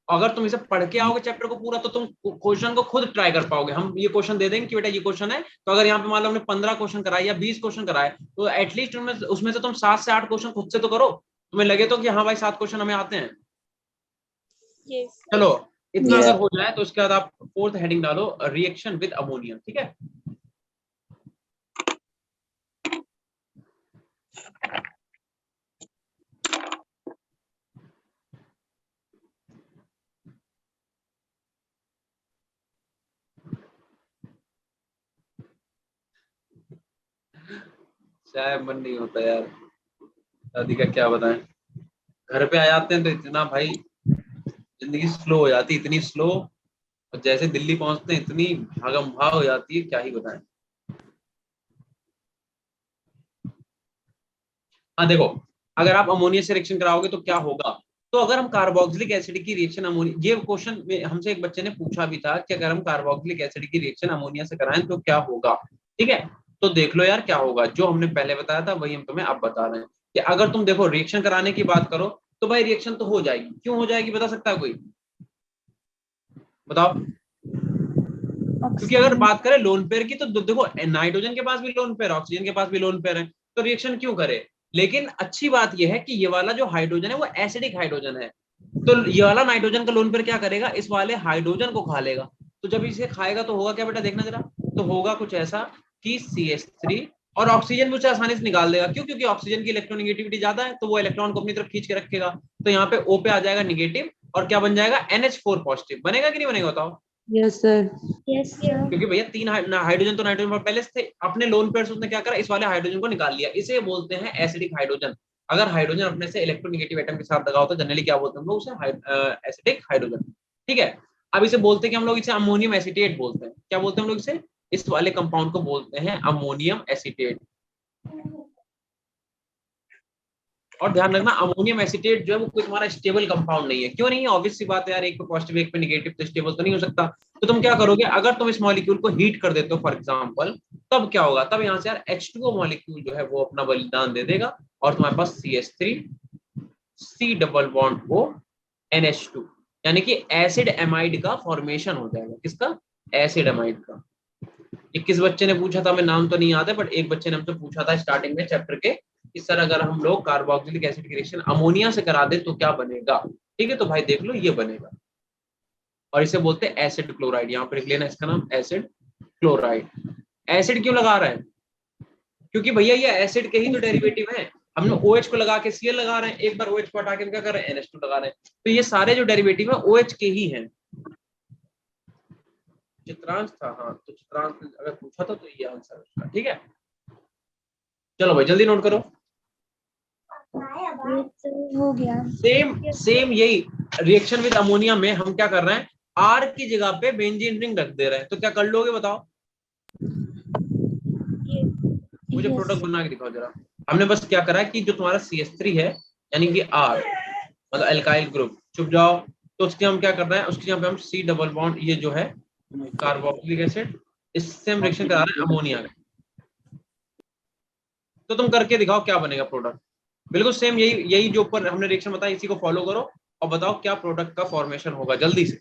अगर तुम इसे पढ़ के आओगे चैप्टर को पूरा, तो तुम क्वेश्चन को खुद ट्राई कर पाओगे। हम ये क्वेश्चन दे देंगे कि बेटा ये क्वेश्चन है, तो अगर यहाँ पे मान लो हमने 15 क्वेश्चन कराए या 20 क्वेश्चन कराए, तो एटलीस्ट उसमें से तुम 7 से 8 क्वेश्चन खुद से तो करो, तुम्हें लगे तो कि हाँ भाई 7 क्वेश्चन हमें आते हैं। यस चलो इतना Yeah. अगर हो जाए तो उसके बाद आप 4th हेडिंग डालो, रिएक्शन विद अमोनिया। ठीक है, चाहे मन नहीं होता यार, दादी का क्या बताएं। घर पे आ जाते हैं तो इतना भाई जिंदगी स्लो हो जाती है, इतनी स्लो, और जैसे दिल्ली पहुंचते हैं इतनी भागम भाग हो जाती है, क्या ही बताएं। हाँ देखो, अगर आप अमोनिया से रिएक्शन कराओगे तो क्या होगा, तो अगर हम कार्बोक्सिलिक एसिड की रिएक्शन अमोनिया, ये क्वेश्चन हमसे एक बच्चे ने पूछा भी था कि अगर हम कार्बोक्सिलिक एसिड की रिएक्शन अमोनिया से कराएं तो क्या होगा। ठीक है, तो देख लो यार क्या होगा, जो हमने पहले बताया था वही हम तुम्हें अब बता रहे हैं कि अगर तुम देखो रिएक्शन कराने की बात करो तो भाई रिएक्शन तो हो जाएगी। क्यों हो जाएगी बता सकता है कोई, बताओ। क्योंकि अगर बात करें लोन पेयर की, तो देखो नाइट्रोजन के पास भी लोन पेयर, ऑक्सीजन के पास भी लोन पेयर है, तो रिएक्शन क्यों करे। लेकिन अच्छी बात यह है कि ये वाला जो हाइड्रोजन है वो एसिडिक हाइड्रोजन है, तो ये वाला नाइट्रोजन का लोन पेयर क्या करेगा, इस वाले हाइड्रोजन को खा लेगा। तो जब इसे खाएगा तो होगा क्या बेटा, देखना जरा, तो होगा कुछ ऐसा कि CH3, और ऑक्सीजन भी उसे आसानी से निकाल देगा। क्यों, क्योंकि ऑक्सीजन की इलेक्ट्रोनेगेटिविटी ज्यादा है, तो वो इलेक्ट्रॉन को अपनी तरफ खींच के रखेगा। तो यहाँ पे O पे आ जाएगा निगेटिव, और क्या बन जाएगा, NH4 पॉजिटिव बनेगा कि नहीं बनेगा बताओ। Yes sir. Yes sir. क्योंकि भैया 3 हाइड्रोजन तो नाइट्रोजन पर पहले से थे, अपने लोन पेयर से उसने क्या करा, इस वाले हाइड्रोजन को निकाल लिया। इसे बोलते हैं एसिडिक हाइड्रोजन। अगर हाइड्रोजन अपने से इलेक्ट्रोनेगेटिव एटम के साथ लगा होता है, जनरली क्या बोलते हैं हम लोग उसे, एसिडिक हाइड्रोजन। ठीक है, अब इसे बोलते हैं कि हम लोग इसे अमोनियम एसीटेट बोलते हैं। क्या बोलते हैं हम लोग इसे, इस वाले कंपाउंड को बोलते हैं अमोनियम एसीटेट। और ध्यान रखना, अमोनियम एसीटेट जो है वो कोई तुम्हारा स्टेबल कंपाउंड नहीं है। क्यों नहीं है, ऑब्वियस सी बात है यार, एक पे पॉजिटिव एक पे नेगेटिव, तो स्टेबल तो नहीं हो सकता। तो तुम क्या करोगे, अगर तुम इस मॉलिक्यूल को हीट कर देते हो फॉर एग्जांपल, तब क्या होगा, तब यहाँ से यार H2O मॉलिक्यूल जो है वो अपना बलिदान दे देगा, और तुम्हारे पास CH3 C double bond O NH2, यानी कि एसिड एमाइड का फॉर्मेशन हो जाएगा। किसका, एसिड एमाइड का। ये किस बच्चे ने पूछा था, मैं नाम तो नहीं आता, बट एक बच्चे ने हमसे पूछा था स्टार्टिंग में चैप्टर के, इस तरह अगर हम लोग कार्बोक्सिलिक एसिड की रिएक्शन अमोनिया से करा दे तो क्या बनेगा। ठीक है, तो भाई देख लो ये बनेगा, और इसे बोलते हैं एसिड क्लोराइड। यहाँ पर लिख लेना इसका नाम एसिड क्लोराइड। एसिड क्यों लगा रहा है, क्योंकि भैया ये एसिड के ही तो डेरिवेटिव हैं। हमने OH को लगा के Cl लगा रहे हैं, एक बार OH को हटा के क्या कर रहे हैं, NH2 लगा रहे हैं। तो ये सारे जो डेरिवेटिव है OH के ही हैं। चित्रांश था, हाँ, तो चित्रांश अगर पूछा था तो ये आंसर है उसका। ठीक है, चलो भाई जल्दी नोट करो। हो गया। सेम यही रिएक्शन विद अमोनिया में हम क्या कर रहे हैं, R की जगह पे बेंजीन रिंग रख दे रहे हैं। तो क्या कर लोगे बताओ, मुझे प्रोडक्ट बना के दिखाओ जरा। हमने बस क्या करा है कि जो तुम्हारा CH3 है, यानी कि R मतलब एल्काइल ग्रुप, चुप जाओ, तो उसके हम क्या कर रहे हैं, उसके यहाँ पे हम C डबल बॉन्ड, ये जो है कार्बोक्सिलिक एसिड, इससे हम रिएक्शन करा रहे हैं अमोनिया का। तो तुम करके दिखाओ क्या बनेगा प्रोडक्ट। बिल्कुल सेम यही जो ऊपर हमने रिएक्शन बताया, इसी को फॉलो करो और बताओ क्या प्रोडक्ट का फॉर्मेशन होगा जल्दी से।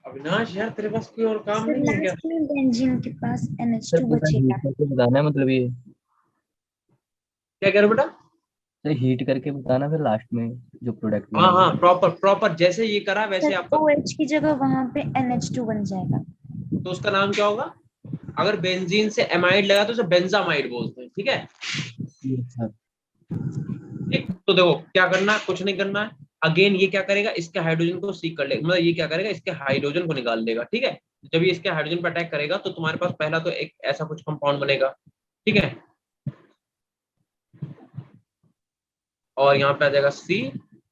अविनाश यार तेरे पास कोई और काम सर नहीं है क्या? लास्ट में बेंजीन के पास सर NH2 पूरा बचेगा। हीट करके बताना है, मतलब ये क्या कह रहे हो बेटा? सर हीट करके बताना फिर लास्ट में जो प्रोडक्ट हाँ बनेगा। हाँ, प्रॉपर जैसे ये करा वैसे सर आपका। OH की जगह वहां पे NH2 बन जाएगा। तो उसका नाम क्या होगा, अगर बेंजीन से एमाइड लगा तो उसे बेंजामाइड बोलते हैं। ठीक है, सर ठीक, तो देखो क्या करना है, कुछ नहीं करना है। अगेन ये क्या करेगा, इसके हाइड्रोजन को सीक कर लेगा, मतलब ये क्या करेगा, इसके हाइड्रोजन को निकाल देगा। ठीक है, जब ये इसके हाइड्रोजन पर अटैक करेगा तो तुम्हारे पास पहला तो एक ऐसा कुछ कंपाउंड बनेगा। ठीक है, और यहाँ पे आ जाएगा C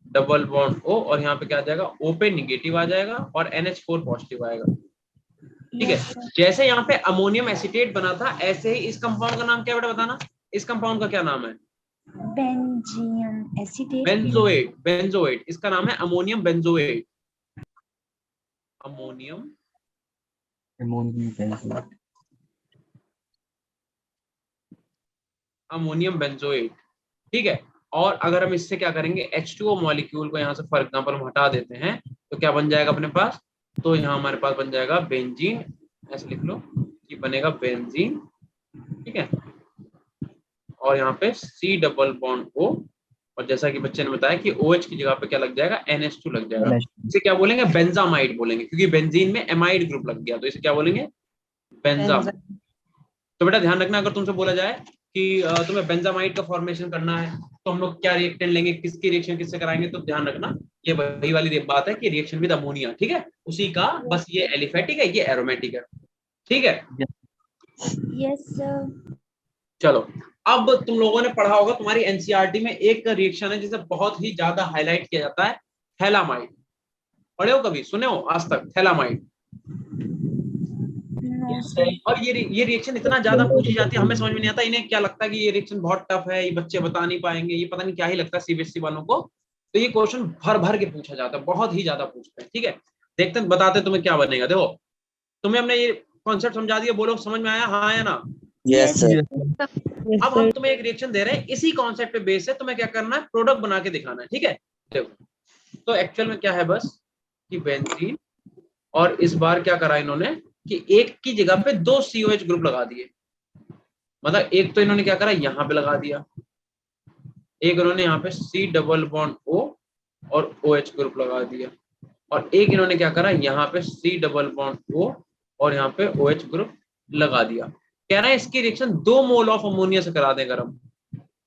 डबल बॉन्ड O और यहाँ पे क्या आ जाएगा O पे निगेटिव आ जाएगा और NH4 पॉजिटिव आएगा। ठीक है, यस सर। जैसे यहाँ पे अमोनियम एसीटेट बना था ऐसे ही इस कंपाउंड का नाम क्या बेटा बताना, इस कंपाउंड का क्या नाम है? बेंजीयम एसीटेट। बेंजोएट, बेंजोएट, इसका नाम है ammonium benzoate, ammonium ammonium benzoate. ठीक है, और अगर हम इससे क्या करेंगे H2O मॉलिक्यूल को यहाँ से फॉर एग्जांपल हम हटा देते हैं तो क्या बन जाएगा अपने पास, तो यहाँ हमारे पास बन जाएगा बेंजीन, ऐसे लिख लो कि बनेगा बेंजीन। ठीक है, और यहाँ पे C डबल बॉन्ड O और जैसा कि बच्चे ने बताया कि OH की जगह पे क्या लग जाएगा NH2 लग जाएगा। इसे क्या बोलेंगे, बेंजामाइड बोलेंगे, क्योंकि बेंजीन में एमाइड ग्रुप लग गया तो इसे क्या बोलेंगे, बेंजाम। तो बेटा ध्यान रखना, अगर तुमसे बोला जाए कि तुम्हें बेंजामाइड का फॉर्मेशन करना है तो हम लोग क्या रिएक्टेंट लेंगे, किसकी रिएक्शन किससे कराएंगे, तो ध्यान रखना ये वही वाली बात है कि रिएक्शन विद अमोनिया। ठीक है, उसी का बस ये एलिफेटिक है, ये एरोमेटिक है। ठीक है, यस सर। चलो अब तुम लोगों ने पढ़ा होगा, तुम्हारी एनसीईआरटी में एक रिएक्शन है जिसे बहुत ही ज्यादा हाईलाइट किया जाता है, थैलामाइड। पढ़े हो कभी, सुने हो आज तक थैलामाइड? No sir. और ये रिएक्शन इतना ज्यादा पूछी जाती है, हमें समझ में नहीं आता इन्हें क्या लगता है कि ये रिएक्शन बहुत टफ है, ये बच्चे बता नहीं पाएंगे, ये पता नहीं क्या ही लगता है सीबीएसई वालों को। तो ये क्वेश्चन भर भर के पूछा जाता है, बहुत ही ज्यादा पूछते हैं। ठीक है, देखते हैं बताते तुम्हें क्या बनेगा। देखो तुम्हें हमने ये कॉन्सेप्ट समझा दिया, बोलो समझ में आया, हाँ या ना? Yes sir. अब हम तुम्हें एक रिएक्शन दे रहे हैं, इसी कॉन्सेप्ट पे बेस है, तुम्हें क्या करना है, प्रोडक्ट बना के दिखाना है। ठीक है, देखो तो एक्चुअल में क्या है बस कि बेंजीन, और इस बार क्या करा इन्होंने कि एक की जगह पे दो COH ग्रुप लगा दिए, मतलब एक तो इन्होंने क्या करा यहाँ पे लगा दिया, एक इन्होंने यहाँ पे C डबल बॉन्ड O और OH ग्रुप लगा दिया, और एक इन्होंने क्या करा यहाँ पे C डबल बॉन्ड O और यहाँ पे OH ग्रुप लगा दिया। कह रहा है इसकी रिएक्शन 2 मोल ऑफ अमोनिया से करा दें गर्म,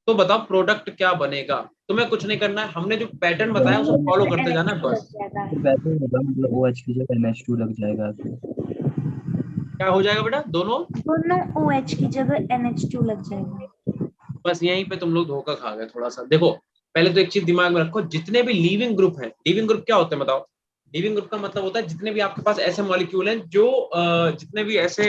तो बताओ प्रोडक्ट क्या बनेगा। तुम्हें कुछ नहीं करना है, हमने जो पैटर्न बताया उसे फॉलो करते जाना है बस। मतलब OH की जगह NH2 लग जाएगा तो क्या हो जाएगा बेटा, दोनों OH की जगह NH2 लग जाएगा। बस यहीं पे तुम लोग धोखा खा गए थोड़ा सा। देखो पहले तो एक चीज दिमाग में रखो, जितने भी लीविंग ग्रुप हैं, लीविंग ग्रुप क्या होते हैं बताओ? लीविंग ग्रुप का मतलब होता है जितने भी आपके पास ऐसे मॉलिक्यूल हैं जो जितने भी ऐसे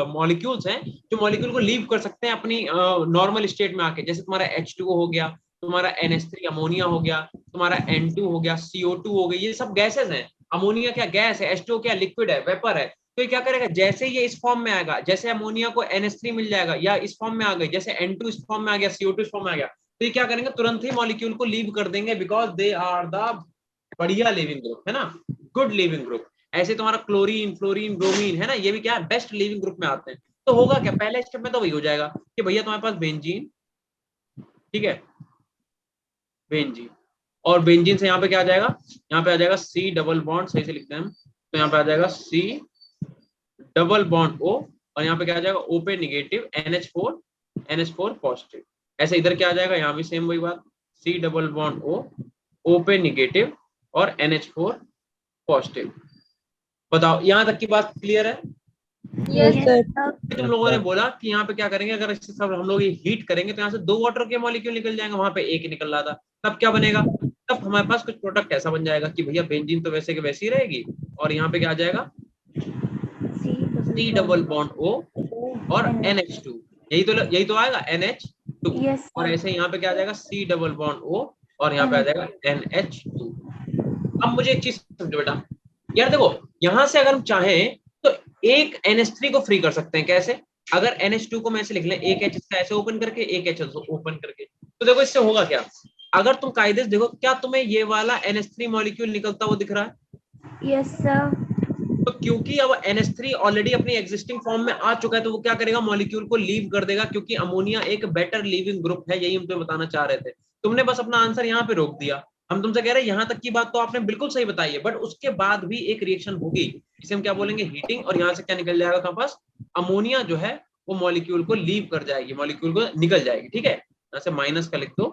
मॉलिक्यूल्स हैं जो मॉलिक्यूल को लीव कर सकते हैं अपनी नॉर्मल स्टेट में आके, जैसे तुम्हारा H2O हो गया, तुम्हारा NH3 अमोनिया हो गया, तुम्हारा N2 हो गया, CO2 हो गई, ये सब गैसेज हैं। अमोनिया क्या गैस है, H2O क्या लिक्विड है, वेपर है। तो ये क्या करेगा, जैसे ये इस फॉर्म में आएगा, जैसे अमोनिया को NH3 मिल जाएगा या इस फॉर्म में आ गई, जैसे N2 इस फॉर्म में आ गया, CO2 इस फॉर्म में आ गया, तो ये क्या करेंगे, तुरंत ही मॉलिक्यूल को लीव कर देंगे, बिकॉज दे आर द बढ़िया लिविंग ग्रुप, है ना, गुड लिविंग ग्रुप। ऐसे तुम्हारा क्लोरीन, फ्लोरीन, ब्रोमीन है ना, ये भी क्या है, बेस्ट लिविंग ग्रुप में आते हैं। तो होगा क्या, पहले स्टेप में तो वही हो जाएगा कि भैया तुम्हारे पास बेंजीन, ठीक है, बेंजीन, और बेंजीन से यहाँ पे क्या आ जाएगा, यहाँ पे आ जाएगा C डबल बॉन्ड, सही से लिखते हैं हम, तो यहाँ पे आ जाएगा C डबल बॉन्ड O, और यहाँ पे क्या आ जाएगा, O पे निगेटिव, NH4 पॉजिटिव। ऐसे इधर क्या आ जाएगा, यहाँ भी सेम वही बात, C डबल बॉन्ड O पे निगेटिव और NH4 पॉजिटिव। बताओ यहाँ तक की बात क्लियर है? Yes sir. तुम लोगों ने बोला कि यहाँ पे क्या करेंगे, अगर इससे सब हम लोग ये हीट करेंगे तो यहाँ से 2 वाटर के मॉलिक्यूल निकल जाएंगे, वहां पे एक ही निकल रहा था, तब क्या बनेगा, तब हमारे पास कुछ प्रोडक्ट ऐसा बन जाएगा कि भैया बेंजीन तो वैसे के वैसी रहेगी, और यहाँ पे क्या आ जाएगा, C डबल बॉन्ड O और NH2, यही तो आएगा NH2, Yes, और ऐसे यहाँ पे क्या आ जाएगा, C डबल बॉन्ड O और यहाँ पे आ जाएगा NH2। अब मुझे एक चीज समझो बेटा, यार देखो यहाँ से अगर हम चाहें तो एक NH3 को फ्री कर सकते हैं, कैसे, अगर NH2 को मैं ऐसे लिख लें, एक H इसका ऐसे ओपन करके, एक H ओपन करके, तो देखो इससे होगा क्या, अगर तुम कायदे से देखो, क्या तुम्हें ये वाला NH3 मॉलिक्यूल निकलता हुआ दिख रहा है? Yes sir. तो क्योंकि अब NH3 ऑलरेडी अपनी एग्जिस्टिंग फॉर्म में आ चुका है, तो वो क्या करेगा, मॉलिक्यूल को लीव कर देगा, क्योंकि अमोनिया एक बेटर लीविंग ग्रुप है, यही हम तुम्हें बताना चाह रहे थे। तुमने बस अपना आंसर यहाँ पे रोक दिया, हम तुमसे कह रहे हैं यहाँ तक की बात तो आपने बिल्कुल सही बताई है, बट उसके बाद भी एक रिएक्शन होगी, इसे हम क्या बोलेंगे, हीटिंग, और यहाँ से क्या निकल जाएगा तुम्हारे पास, अमोनिया जो है वो मॉलिक्यूल को लीव कर जाएगी, मॉलिक्यूल को निकल जाएगी। ठीक है, यहाँ से माइनस का लिख दो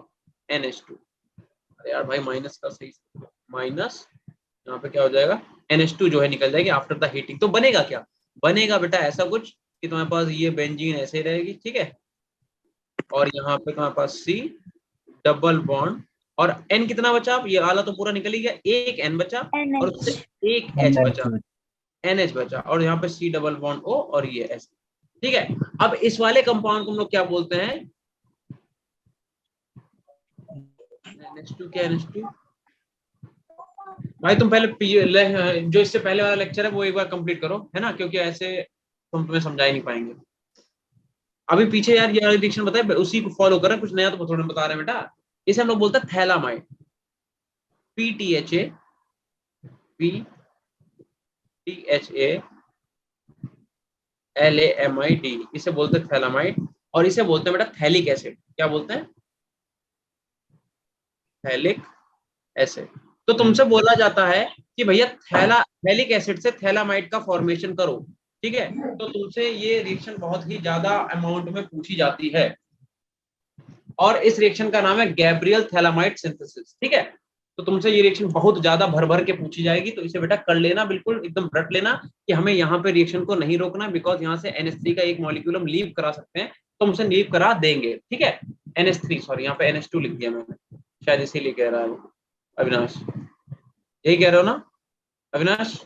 NH2, अरे यार भाई माइनस का सही, माइनस, यहाँ पे क्या हो जाएगा, NH2 जो है निकल जाएगी आफ्टर द हीटिंग। तो बनेगा क्या, बनेगा बेटा ऐसा कुछ कि तुम्हारे पास ये बेंजीन ऐसे ही रहेगी, ठीक है, और यहाँ पे तुम्हारे पास C डबल बॉन्ड, और N कितना बचा? अब ये वाला तो पूरा निकल ही गया, एक N बचा और उससे एक H बचा, NH बचा, और यहाँ पे C डबल बॉन्ड O और ये S। ठीक है, अब इस वाले कंपाउंड को हम लोग क्या बोलते हैं? NH2 क्या NH2? भाई तुम पहले जो इससे पहले वाला लेक्चर है वो एक बार कंप्लीट करो, है ना, क्योंकि ऐसे हम तुम्हें समझा ही नहीं पाएंगे। अभी पीछे यार ये रिएक्शन बताए, उसी को फॉलो करें, कुछ नया तो थोड़ा बता रहे हैं बेटा। इसे हम लोग बोलते हैं थैलामाइड, PTHA, LAMID, इसे बोलते हैं थैलामाइड। और इसे बोलते हैं बेटा थैलिक एसिड। क्या बोलते हैं? Phthalic acid. तो तुमसे बोला जाता है कि भैया थैलिक एसिड से थैलामाइड का फॉर्मेशन करो, ठीक है, तो तुमसे ये रिएक्शन बहुत ही ज्यादा अमाउंट में पूछी जाती है, और इस रिएक्शन का नाम है गैब्रियल थैलामाइड सिंथेसिस। ठीक है, तो तुमसे ये रिएक्शन बहुत ज्यादा भर भर के पूछी जाएगी, तो इसे बेटा कर लेना, बिल्कुल एकदम रट लेना कि हमें यहाँ पे रिएक्शन को नहीं रोकना, बिकॉज यहाँ से NH3 का एक मॉलिक्यूल हम लीव करा सकते हैं, तो हमसे लीव करा देंगे। ठीक है, NH3 सॉरी, यहाँ पे NH2 लिख दिया मैंने, शायद इसीलिए कह रहा है अविनाश, यही कह रहे हो ना अविनाश,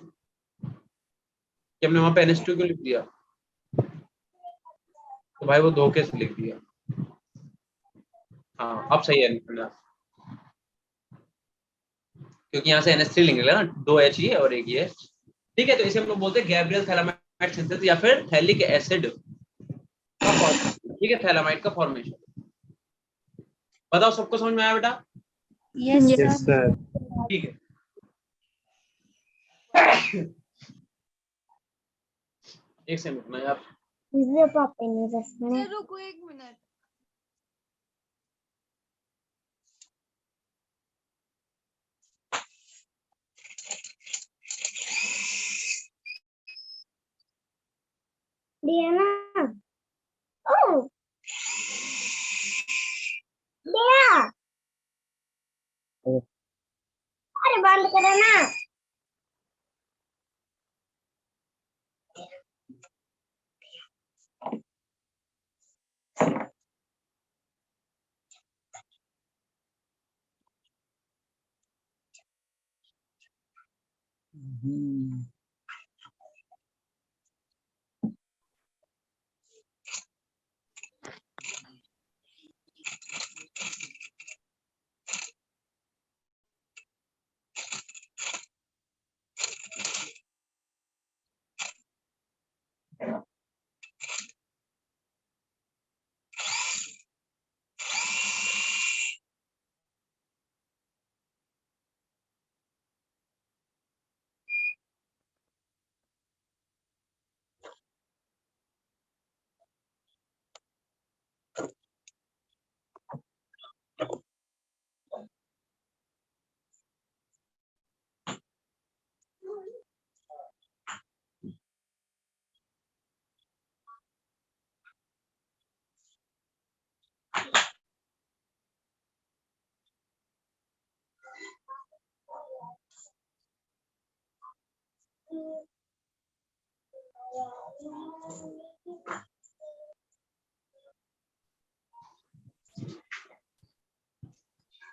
कि हमने वहां पे NH2 क्यों लिख दिया? तो भाई वो धोखे से लिख दिया। हाँ अब सही है निकला, क्योंकि यहाँ से NH3 लिखेगा ना, 2 H ये और एक ये। ठीक है, तो इसे हम लोग बोलते हैं गैब्रियल थैलामाइड सिंथेसिस या फिर थैलिक एसिड का फॉर्मेशन। ठीक है, थैलामाइड का फॉर्मेशन। बताओ सबको समझ में आया बेटा? Yes sir. ठीक है, एक सेकंड रुकना यार। रुको 1 मिनट। अरे बंद करो ना।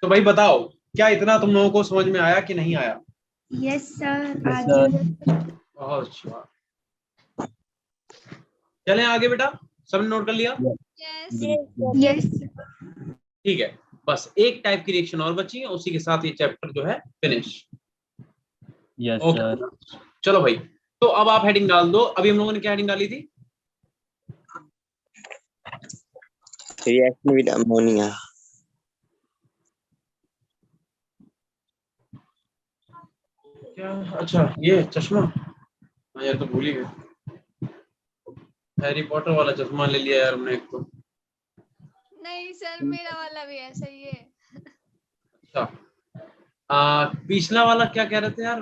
तो भाई बताओ, क्या इतना तुम लोगों को समझ में आया कि नहीं आया? Yes sir. बहुत अच्छा, चलें आगे बेटा, सबने नोट कर लिया? यस। ठीक है, बस एक टाइप की रिएक्शन और बची है, उसी के साथ ये चैप्टर जो है फिनिश। Yes okay sir. चलो भाई, तो अब आप हेडिंग डाल दो। अभी हम लोगों ने क्या हेडिंग डाली थी? Reaction with ammonia. क्या? अच्छा ये चश्मा, हाँ यार तो भूल ही गए, हैरी पॉटर वाला चश्मा ले लिया यार हमने एक तो। नहीं सर, मेरा वाला भी ऐसा ही है। अच्छा, पिछला वाला क्या कह रहे थे यार?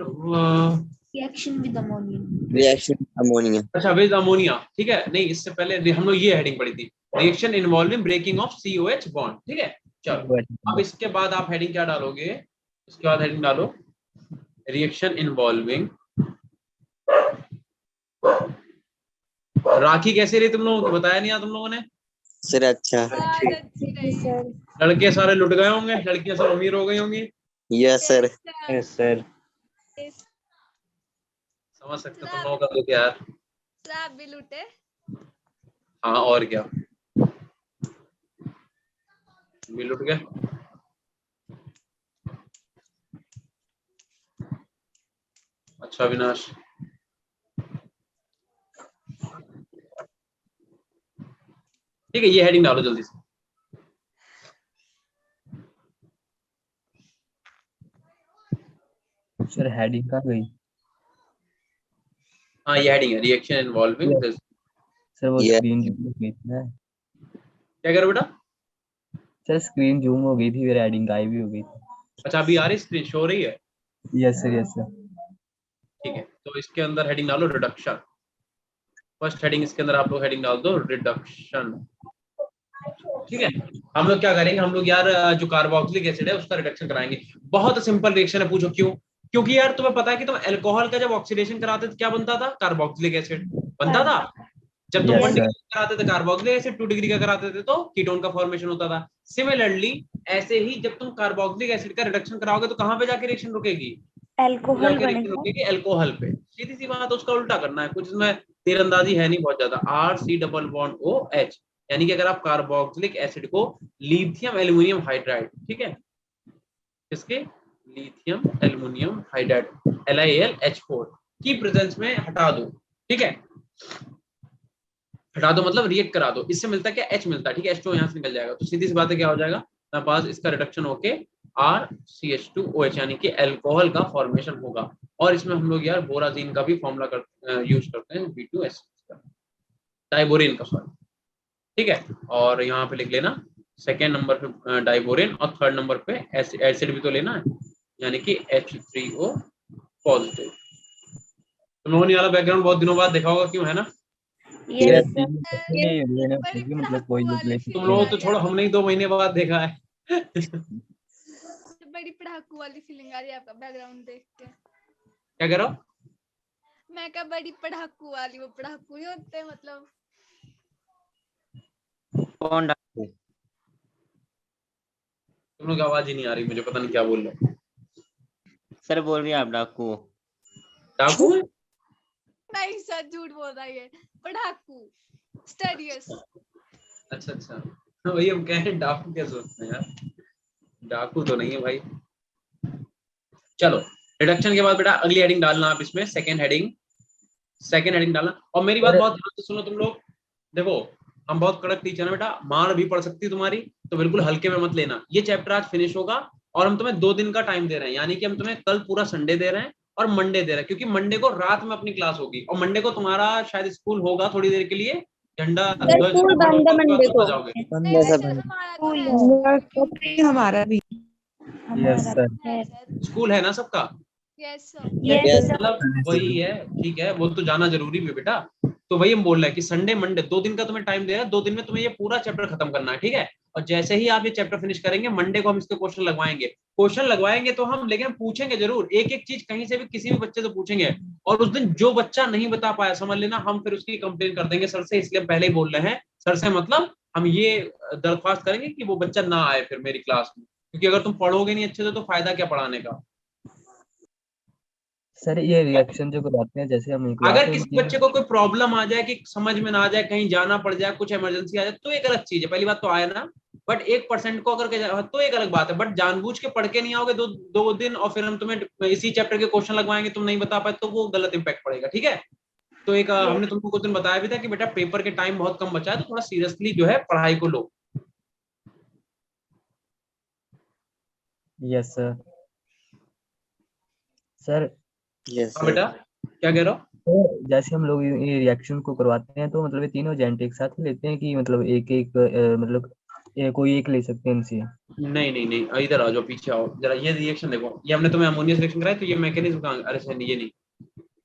Reaction with ammonia. Reaction with ammonia. अच्छा विद अमोनिया, ठीक है। नहीं इससे पहले हम लोग ये हेडिंग पढ़ी थी, reaction involving breaking of COH bond. ठीक है, चलो अब इसके बाद आप हेडिंग क्या डालोगे? इसके बाद हेडिंग डालो रिएक्शन इन्वॉल्विंग, राखी कैसी रही तुम लोगों को? बताया नहीं तुम लोगों ने? सर अच्छा। बहुत अच्छी रही। लड़के सारे लुट गए होंगे, लड़कियां सब अमीर हो गई होंगी। Yes sir. Yes sir. समझ सकते तुम लोगों का दुख यार। सर आप भी लूटे। हाँ और क्या, भी लुट गए। अच्छा अविनाश, ठीक है ये हेडिंग डालो जल्दी से। सर हेडिंग कहाँ गई? हाँ ये हेडिंग है, रिएक्शन इन्वॉल्विंग दिस। सर वो Yes. स्क्रीन जूम हो गई थी ना। क्या करो बेटा? सर स्क्रीन जूम हो गई थी, फिर हेडिंग गायब भी हो गई थी। अच्छा अभी आ रही स्क्रीन शो हो रही है? Yes sir, yes sir. ठीक है, तो इसके अंदर हेडिंग डालो रिडक्शन। फर्स्ट हेडिंग इसके अंदर आप लोग हेडिंग डाल दो रिडक्शन। ठीक है, हम लोग क्या करेंगे, हम लोग यार जो कार्बोक्सिलिक एसिड है उसका रिडक्शन कराएंगे। बहुत सिंपल रिएक्शन है, पूछो क्यों? क्योंकि यार तुम्हें पता है कि तुम अल्कोहल का जब ऑक्सीडेशन कराते थे क्या बनता था? कार्बोक्सिलिक एसिड बनता था। जब तुम Yes, 1 sir. डिग्री कराते थे कार्बोक्सिलिक एसिड, 2 डिग्री का कराते थे तो कीटोन का फॉर्मेशन होता था। सिमिलरली ऐसे ही जब तुम कार्बोक्सिलिक एसिड का रिडक्शन कराओगे तो कहां पे जाके रिएक्शन रुकेगी? अल्कोहल जाके रिएक्शन बनेगा। रुकेगी अल्कोहल पे। सीधी सी बात, उसका उल्टा करना है, कुछ इसमें तीरंदाजी है नहीं बहुत ज्यादा। RC+OH, यानी कि अगर आप कार्बोक्सिलिक एसिड को लिथियम एल्यूमिनियम हाइड्राइड, ठीक है, इसके लिथियम एल्यूमिनियम हाइड्राइड LiAlH4 की प्रेजेंस में हटा दो, ठीक है, हटा दो मतलब रिएक्ट करा दो, इससे मिलता है क्या? H मिलता है, ठीक है, H2 यहाँ से निकल जाएगा, तो सीधी सी बात है क्या हो जाएगा मेरे पास, इसका रिडक्शन होके RCH2OH यानी कि अल्कोहल का फॉर्मेशन होगा। और इसमें हम लोग यार बोराजीन का भी फॉर्मूला यूज करते हैं, B2S डाइबोरेन का, सॉरी, ठीक है। और यहाँ पे लिख लेना सेकेंड नंबर पे डाइबोरेन और थर्ड नंबर पे एसिड भी तो लेना है, यानी कि H3O पॉजिटिव। तुम लोगों ने वाला बैकग्राउंड बहुत दिनों बाद देखा होगा, क्यों है ना? यस ये लेना बड़ी चाहिए, मतलब पढ़ाकू कोई लोग वाली ले तुम सकते लोगों हैं। तो छोड़ो, हमने ही 2 महीने बाद देखा है। बड़ी पढ़ाकू वाली फीलिंग आ रही है आपका बैकग्राउंड देख के। क्या कह रहा हो? मैं क्या बड़ी पढ़ाकू वाली, वो पढ़ाकू नहीं होते मतलब। कौन डाकू? तुम लोग की आवाज ही नहीं आ रही, मुझे पता नहीं क्या बोल रहे हो। सर बोल रही हैं आप डाकू। डाकू है? नहीं सर झूठ बोल रहा है ये, पढ़ाकू स्टडियस। अच्छा अच्छा, वही हम कह रहे हैं, डाकू क्या सोचते हैं यार, डाकू तो नहीं है भाई। चलो रिडक्शन के बाद बेटा अगली हेडिंग डालना आप इसमें, सेकंड हेडिंग डालना। और मेरी बात बहुत ध्यान से सुनो तुम लोग, देखो हम बहुत कड़क टीचर हैं बेटा, मार भी पड़ सकती है तुम्हारी, तो बिल्कुल हल्के में मत लेना। ये चैप्टर आज फिनिश होगा और हम तुम्हें 2 दिन का टाइम दे रहे हैं, यानी कि हम तुम्हें कल पूरा संडे दे रहे हैं और मंडे दे रहे हैं, क्योंकि मंडे को रात में अपनी क्लास होगी और मंडे को तुम्हारा शायद स्कूल होगा थोड़ी देर के लिए, झंडा स्कूल बंद है मंडे को। जाओगे। नहीं सर हमारा तो है स्कूल हमारा भी। Yes sir. है। स्कूल है ना सबका? Yes sir. यस मतलब वही है, ठीक है, वो तो जाना जरूरी भी है बेटा। तो वही हम बोल रहे हैं कि संडे मंडे 2 दिन का तुम्हें टाइम दे रहा है, 2 दिन में तुम्हें ये पूरा चैप्टर खत्म करना है, ठीक है। और जैसे ही आप ये चैप्टर फिनिश करेंगे मंडे को हम इसके क्वेश्चन लगवाएंगे तो हम, लेकिन पूछेंगे जरूर, एक एक चीज कहीं से भी किसी भी बच्चे से पूछेंगे। और उस दिन जो बच्चा नहीं बता पाया समझ लेना हम फिर उसकी कंप्लेन कर देंगे सर से, इसलिए पहले ही बोल रहे हैं। सर से मतलब हम ये दरख्वास्त करेंगे कि वो बच्चा ना आए फिर मेरी क्लास में, क्योंकि अगर तुम पढ़ोगे नहीं अच्छे से तो फायदा क्या पढ़ाने का। सर ये रिएक्शन जो करवाते हैं, जैसे हम क्लास अगर में किसी उनकी बच्चे को कोई प्रॉब्लम आ जाए कि समझ में ना आ जाए, कहीं जाना पड़ जाए, कुछ इमरजेंसी आ जाए, तो एक अलग चीज है, पहली बात तो आए ना। बट 1% को अगर तो एक अलग बात है, बट जानबूझ के पढ़ के नहीं आओगे 2 दिन और फिर हम तुम्हें इसी चैप्टर के क्वेश्चन लगवाएंगे, तुम नहीं बता पाए तो वो गलत इंपैक्ट पड़ेगा, ठीक है। तो एक हमने तुमको कुछ दिन बताया भी था कि बेटा पेपर के टाइम बहुत कम बचा है, तो थोड़ा सीरियसली जो है पढ़ाई को लो। Yes sir. सर यस हाँ बेटा क्या कह रहे हो? तो जैसे हम लोग ये रिएक्शन को करवाते हैं तो मतलब ये तीनों एजेंट एक साथ ही लेते हैं कि मतलब एक एक मतलब कोई एक ले सकते हैं इनसे? नहीं नहीं नहीं, इधर आओ, जो पीछे आओ जरा, ये रिएक्शन देखो, ये हमने तुम्हें अमोनिया रिएक्शन कराया, तो ये मैकेनिज्म का, अरे सर ये नहीं,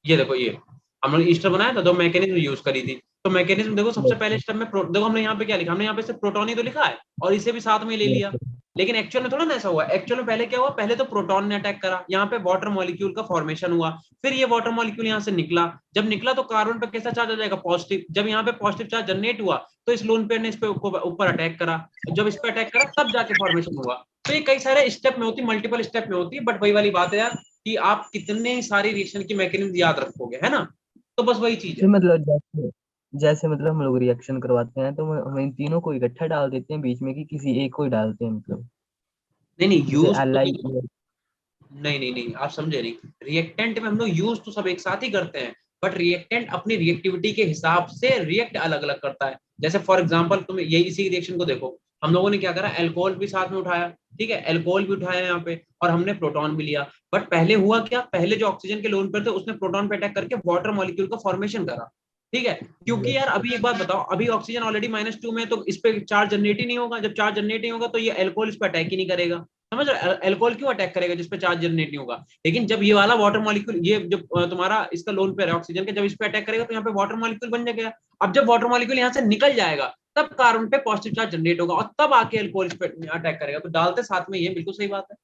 ये देखो, ये हमने ईस्टर बनाया था, 2 मैकेनिज्म यूज करी थी। तो मैकेनिज्म देखो, सबसे पहले स्टेप में देखो हमने यहाँ पे क्या लिखा, हमने यहाँ पे सिर्फ प्रोटॉन ही तो लिखा है और इसे भी साथ में ले लिया, लेकिन एक्चुअल में थोड़ा ना ऐसा हुआ। एक्चुअल में पहले क्या हुआ, पहले तो प्रोटॉन ने अटैक करा, यहाँ पे वाटर मॉलिक्यूल का फॉर्मेशन हुआ, फिर ये वाटर मॉलिक्यूल यहाँ से निकला, जब निकला तो कार्बन पे कैसा चार्ज आ जाएगा, पॉजिटिव। जब यहाँ पे पॉजिटिव चार्ज जनरेट हुआ तो इस लोन पेयर ने इस पे ऊपर अटैक करा, जब इस पे अटैक करा तब जाके फॉर्मेशन हुआ। तो ये कई सारे स्टेप में होती, मल्टीपल स्टेप में होती है, बट वही वाली बात है यार कि आप कितने सारी रिएक्शन की मैकेनिज्म याद रखोगे, है ना। तो बस वही चीज फिर है। मतलब जैसे जैसे मतलब हम लोग रिएक्शन करवाते हैं तो हम इन तीनों को इकट्ठा डाल देते हैं बीच में, कि किसी एक को ही डालते हैं, मतलब नहीं नहीं, जैसे यूज तो एल नहीं नहीं नहीं, आप समझे नहीं। रिएक्टेंट में हम लोग यूज तो सब एक साथ ही करते हैं, बट रिएक्टेंट अपनी रिएक्टिविटी के हिसाब से रिएक्ट अलग अलग करता है। जैसे फॉर एग्जांपल तुम यही इसी रिएक्शन को देखो, हम लोगों ने क्या करा, अल्कोहल भी साथ में उठाया, ठीक है, अल्कोहल भी उठाया यहाँ पे, और हमने प्रोटॉन भी लिया। बट पहले हुआ क्या, पहले जो ऑक्सीजन के लोन पर थे उसने प्रोटॉन पे अटैक करके वाटर मॉलिक्यूल का फॉर्मेशन करा, ठीक है। क्योंकि यार अभी एक बात बताओ, अभी ऑक्सीजन ऑलरेडी -2 में, तो इस पे चार्ज जनरेट ही नहीं होगा। जब चार्ज जनरेट नहीं होगा तो ये अल्कोहल इस पे अटैक ही नहीं करेगा, समझ रहे हो। अल्कोहल क्यों अटैक करेगा जिस पे चार्ज जनरेट नहीं होगा। लेकिन जब ये वाला वाटर मॉलिक्यूल, ये जब तुम्हारा इसका लोन पेयर है ऑक्सीजन का, जब इस पे अटैक करेगा तो यहाँ पे वाटर मॉलिक्यूल बन जाएगा। अब जब वाटर मॉलिक्यूल यहाँ से निकल जाएगा तब कार्बन पे पॉजिटिव चार्ज जनरेट होगा, और तब आके अल्कोहल इस पे अटैक करेगा। तो डालते साथ में, ये बिल्कुल सही बात है,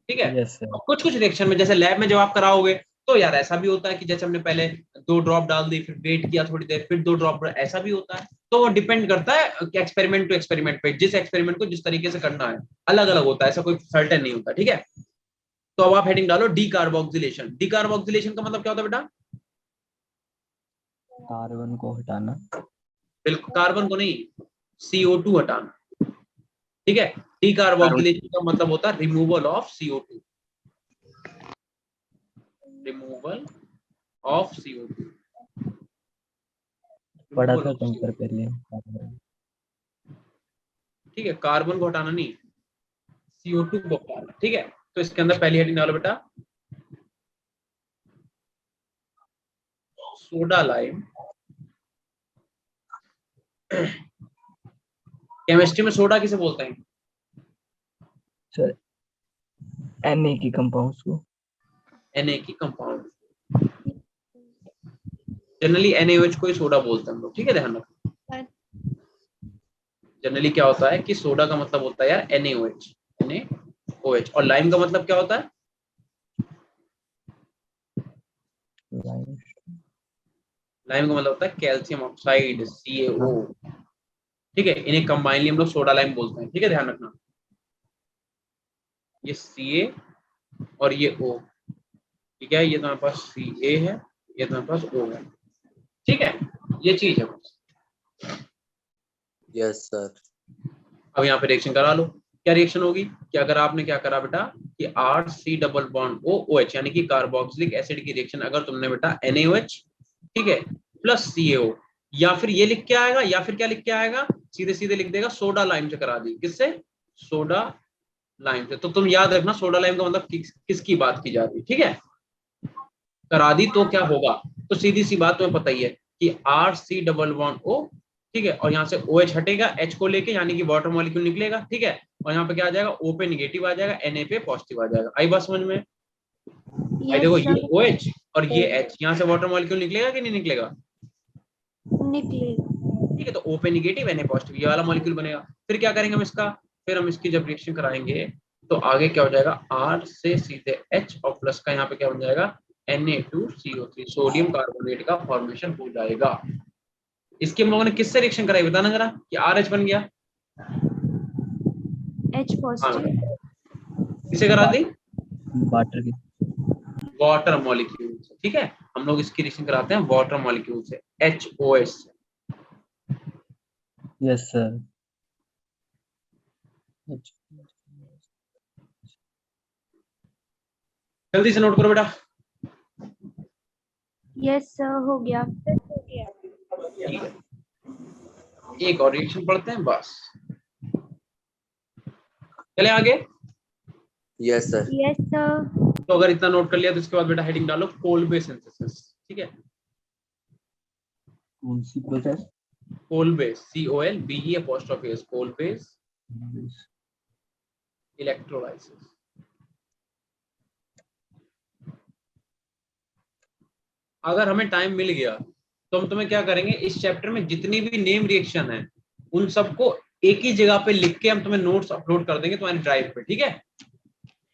ठीक है। Yes sir. कुछ कुछ रिएक्शन में जैसे लैब में जब आप कराओगे तो यार ऐसा भी होता है कि जैसे हमने पहले 2 ड्रॉप डाल दी, फिर वेट किया थोड़ी देर, फिर 2 ड्रॉप, ऐसा भी होता है। तो वो डिपेंड करता है कि एक्सपेरिमेंट टू एक्सपेरिमेंट पे, जिस एक्सपेरिमेंट को जिस तरीके से करना है अलग अलग होता है, ऐसा कोई सर्टेन नहीं होता, ठीक है। तो अब आप हेडिंग डालो डीकार्बोक्सिलेशन। डीकार्बोक्सिलेशन का मतलब क्या होता है बेटा, कार्बन को हटाना। बिल्कुल, कार्बन को नहीं, CO2 हटाना, ठीक है। डीकार्बोक्सिलेशन का मतलब होता है removal of CO2, removal of CO2, पढ़ा था कहीं पर पहले। ठीक है। कार्बन को हटाना नहीं, CO2 को हटाना, ठीक है। तो इसके अंदर पहली हेडिंग डालो बेटा सोडा लाइम। केमिस्ट्री में सोडा किसे बोलते हैं, सर Na की कंपाउंड्स को। Na की कंपाउंड, जनरली NaOH को ही सोडा बोलते हैं हम लोग, ठीक है, ध्यान रखना। जनरली क्या होता है कि सोडा का मतलब होता है यार NaOH, और लाइम का मतलब क्या होता है, लाइम का मतलब होता है कैल्शियम ऑक्साइड, CaO, ठीक है। इन्हें कंबाइनली हम लोग सोडा लाइम बोलते हैं, ठीक है, ध्यान रखना। ये Ca और ये O, ठीक है, ये तुम्हारे पास Ca है, ये तुम्हारे पास O है, ठीक है, ये चीज है। Yes sir. अब यहाँ पे रिएक्शन करा लो। क्या रिएक्शन होगी कि अगर आपने क्या करा बेटा कि RC डबल बॉन्ड OH यानी कि कार्बोक्सिलिक एसिड की रिएक्शन अगर तुमने बेटा NaOH, ठीक है, प्लस CaO, या फिर ये लिख के आएगा, या फिर क्या लिख के आएगा, सीधे सीधे लिख देगा सोडा लाइम से करा दी। किससे, सोडा लाइम से। तो तुम याद रखना सोडा लाइम का मतलब किसकी बात की जाती है, ठीक है। करा दी तो क्या होगा, तो सीधी सी बात तुम्हें पता ही है कि RC डबल बॉन्ड O, ठीक है, और यहाँ से OH हटेगा H को लेके, यानी कि वाटर मॉलिक्यूल निकलेगा, ठीक है, और यहाँ पे क्या आ जाएगा, O पे निगेटिव आ जाएगा, Na पे पॉजिटिव आ जाएगा। आई बात समझ में, आई देखो ये OH और ये H, यहाँ से वाटर मॉलिक्यूल निकलेगा कि नहीं निकलेगा, निकलेगा, ठीक है। तो O पे निगेटिव, Na पॉजिटिव, ये वाला मॉलिक्यूल बनेगा। फिर क्या करेंगे हम इसका, फिर हम इसकी जब रिएक्शन कराएंगे तो आगे क्या हो जाएगा, R से सीधे H और प्लस का यहाँ पे क्या बन जाएगा, Na2CO3, सोडियम कार्बोनेट का फॉर्मेशन हो जाएगा। इसके हम लोगों ने किससे रिएक्शन कराई बताना जरा, कि RH बन गया, H पॉजिटिव, किसे करा दी, वाटर की। वाटर मॉलिक्यूल से, ठीक है। हम लोग इसकी रिएक्शन कराते हैं वाटर मॉलिक्यूल से, HOH से। Yes sir. जल्दी से नोट करो बेटा। यस सर, हो गया। ठीक है, एक और रिएक्शन पढ़ते हैं बस, चले आगे। Yes sir. यस सर, तो अगर इतना नोट कर लिया तो इसके बाद बेटा हेडिंग डालो कोल्बे सिंथेसिस, ठीक है। कौन सी process? Kolbe, COLBE', Kolbe electrolysis. अगर हमें टाइम मिल गया तो हम तुम्हें क्या करेंगे, इस चैप्टर में जितनी भी नेम रिएक्शन है उन सबको एक ही जगह पे लिख के हम तुम्हें नोट्स अपलोड कर देंगे तुम्हारी ड्राइव पे, ठीक है।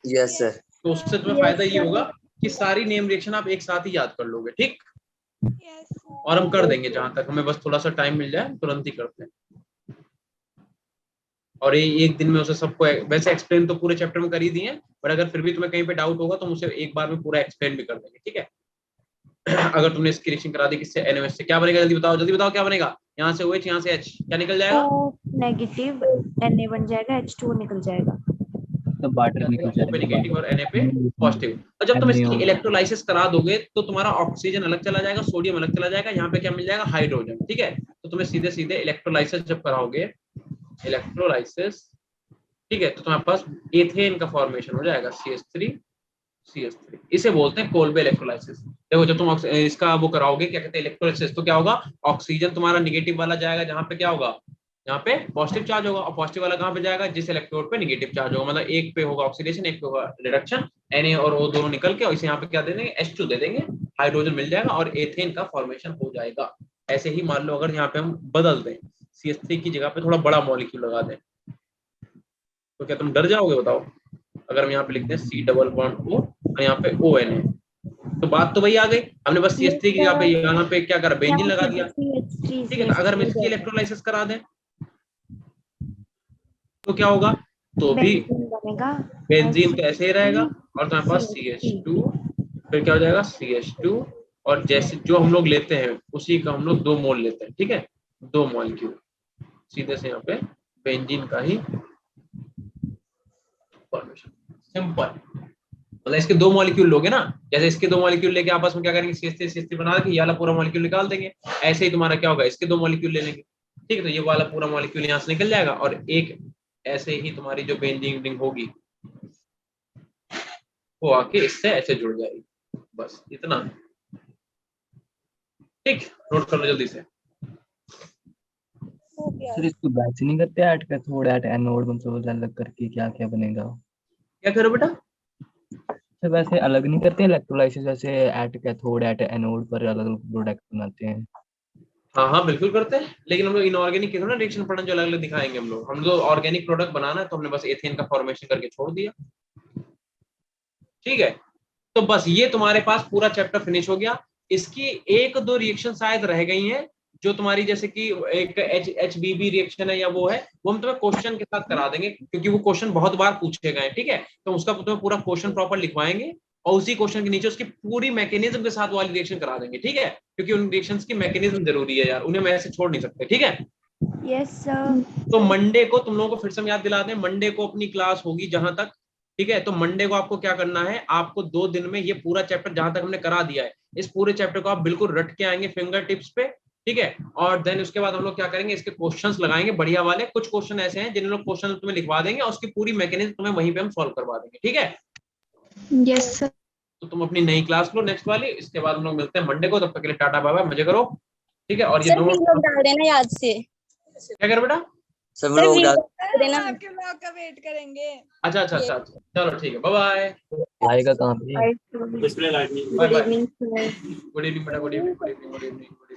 Yes sir. तो उससे तुम्हें फायदा ये होगा कि सारी नेम रिएक्शन आप एक साथ ही याद कर लोगे, ठीक। यस और हम कर देंगे, जहां तक हमें बस थोड़ा सा टाइम मिल जाए तुरंत ही करते हैं। और ये एक दिन में उसे सबको वैसे एक्सप्लेन तो पूरे चैप्टर में कर ही दिए, पर अगर फिर भी तुम्हें कहीं पे डाउट होगा तो मुझे एक बार में पूरा एक्सप्लेन भी कर देंगे, ठीक है। अगर तुमने इसकी रिएक्शन करा दी किससे, NaOH से, क्या बनेगा जल्दी बताओ क्या बनेगा। यहाँ से OH, यहाँ से H, क्या निकल जाएगा? O नेगेटिव, Na बन जाएगा, H2 निकल जाएगा। तो वाटर निकल O पे नेगेटिव और Na पे जाएगा। पॉजिटिव। और जब तुम इसकी NaO इलेक्ट्रोलाइसिस करा दोगे तो तुम्हारा ऑक्सीजन अलग चला जाएगा, सोडियम अलग चला जाएगा, यहाँ पे क्या मिल जाएगा? हाइड्रोजन, ठीक है। तो तुम्हें सीधे सीधे इलेक्ट्रोलाइसिस जब कराओगे, इलेक्ट्रोलाइसिस, ठीक है, तो तुम्हारे पास एथेन का फॉर्मेशन हो जाएगा, CH3। इसे बोलते हैं कोल्बे इलेक्ट्रोलाइसिस। देखो जब तुम इसका वो कराओगे, क्या कहते हैं, इलेक्ट्रोलाइसिस, तो क्या होगा? ऑक्सीजन तुम्हारा निगेटिव वाला जाएगा, जहाँ पे क्या होगा? यहाँ पे पॉजिटिव चार्ज होगा, और पॉजिटिव वाला कहाँ पे जाएगा? जिस इलेक्ट्रोड पे निगेटिव चार्ज होगा, मतलब एक पे होगा ऑक्सीडेशन, एक पे होगा रिडक्शन। Na और O दोनों निकल के और इसे यहाँ पे क्या दे देंगे? H2 दे देंगे, हाइड्रोजन मिल जाएगा और एथेन का फॉर्मेशन हो जाएगा। ऐसे ही मान लो अगर यहाँ पे हम बदल दें, CH3 की जगह पे थोड़ा बड़ा मॉलिक्यूल लगा दें, तो क्या तुम डर जाओगे बताओ? अगर हम यहाँ पे लिखते हैं C++O और यहाँ पे ONA, तो बात तो वही आ गई। हमने बस CH3 की जगह पे यहाँ पे क्या करा? बेंजीन लगा दिया, ठीक है। तो अगर हम इसकी इलेक्ट्रोलाइसिस करा दें तो क्या होगा? तो भी बनेगा बेंजीन तो ऐसे ही रहेगा, और तुम्हारे पास CH2, फिर क्या हो जाएगा? CH2, और जैसे जो हम लोग लेते हैं उसी का हम लोग 2 मोल लेते हैं, ठीक है, 2 मॉलिक्यूल, सीधे से यहाँ पे बेंजीन का ही फॉर्मेशन, सिंपल। मतलब इसके 2 मॉलिक्यूल लोगे ना, जैसे इसके 2 मॉलिक्यूल लेके आपस में क्या करेंगे? CH3 बना के ये वाला पूरा मॉलिक्यूल निकाल देंगे। ऐसे ही तुम्हारा क्या होगा? इसके 2 मॉलिक्यूल ले लेंगे, ठीक है, तो ये वाला पूरा मॉलिक्यूल यहाँ से निकल जाएगा, और एक ऐसे ही तुम्हारी जो बेंजीन रिंग होगी वो आके इससे ऐसे जुड़ जाएगी, बस इतना, ठीक। नोट कर लो जल्दी से। हो गया। सर इसको बैच नहीं करते ऐड कैथोड एट एनोड, मतलब अलग करके क्या क्या बनेगा? क्या करो बेटा? सर वैसे अलग नहीं करते इलेक्ट्रोलाइसिस, वैसे एट कैथोड एट एनोड पर अलग अलग प्रोडक्ट बनाते हैं। हाँ बिल्कुल करते हैं, लेकिन हम लोग इनऑर्गेनिक के थोड़ा रिएक्शन पढ़ना जो अलग अलग दिखाएंगे हम लोग ऑर्गेनिक प्रोडक्ट बनाना है, तो हमने बस एथेन का फॉर्मेशन करके छोड़ दिया, ठीक है। तो बस ये तुम्हारे पास पूरा चैप्टर फिनिश हो गया। इसकी 1-2 रिएक्शन शायद रह गई हैं, जो तुम्हारी जैसे कि एक HBB रिएक्शन है या वो है, वो हम तुम्हें क्वेश्चन के साथ करा देंगे, क्योंकि वो क्वेश्चन बहुत बार पूछे गए, ठीक है। तो उसका तुम्हें पूरा क्वेश्चन प्रॉपर लिखवाएंगे, और उसी क्वेश्चन के नीचे उसकी पूरी मैकेनिज्म के साथ वाली रिएक्शन करा देंगे, ठीक है, क्योंकि उन रिएक्शंस की मैकेनिज्म जरूरी है यार, उन्हें मैं ऐसे छोड़ नहीं सकते, ठीक है। Yes sir. तो मंडे को तुम लोगों को फिर से हम याद दिला दें, मंडे को अपनी क्लास होगी जहां तक, ठीक है। तो मंडे को आपको क्या करना है? आपको 2 दिन में ये पूरा चैप्टर जहां तक हमने करा दिया है, इस पूरे चैप्टर को आप बिल्कुल रट के आएंगे फिंगर टिप्स पे, ठीक है। और देन उसके बाद हम लोग क्या करेंगे? इसके क्वेश्चंस लगाएंगे बढ़िया वाले। कुछ क्वेश्चन ऐसे हैं जिन लोग क्वेश्चन तुम्हें लिखवा देंगे और उसकी पूरी मैकेनिज्म तुम्हें वहीं पे हम सॉल्व करवा देंगे, ठीक है। Yes sir. तो तुम अपनी नई क्लास लो नेक्स्ट वाली, इसके बाद हम लोग मिलते हैं मंडे को। तब तक के लिए टाटा बाय बाय, मजे करो, ठीक है। और ये सर वीलॉग डाल देना याद से। क्या कर बेटा? सब सर लोग वीलॉग डाल डाल देना। आपके ब्लॉग का वेट करेंगे। अच्छा, चलो ठीक है, बाय बाय। आएगा कहाँ पे? Bye bye. गुड इवनिंग बेटा, गुड इवनिंग।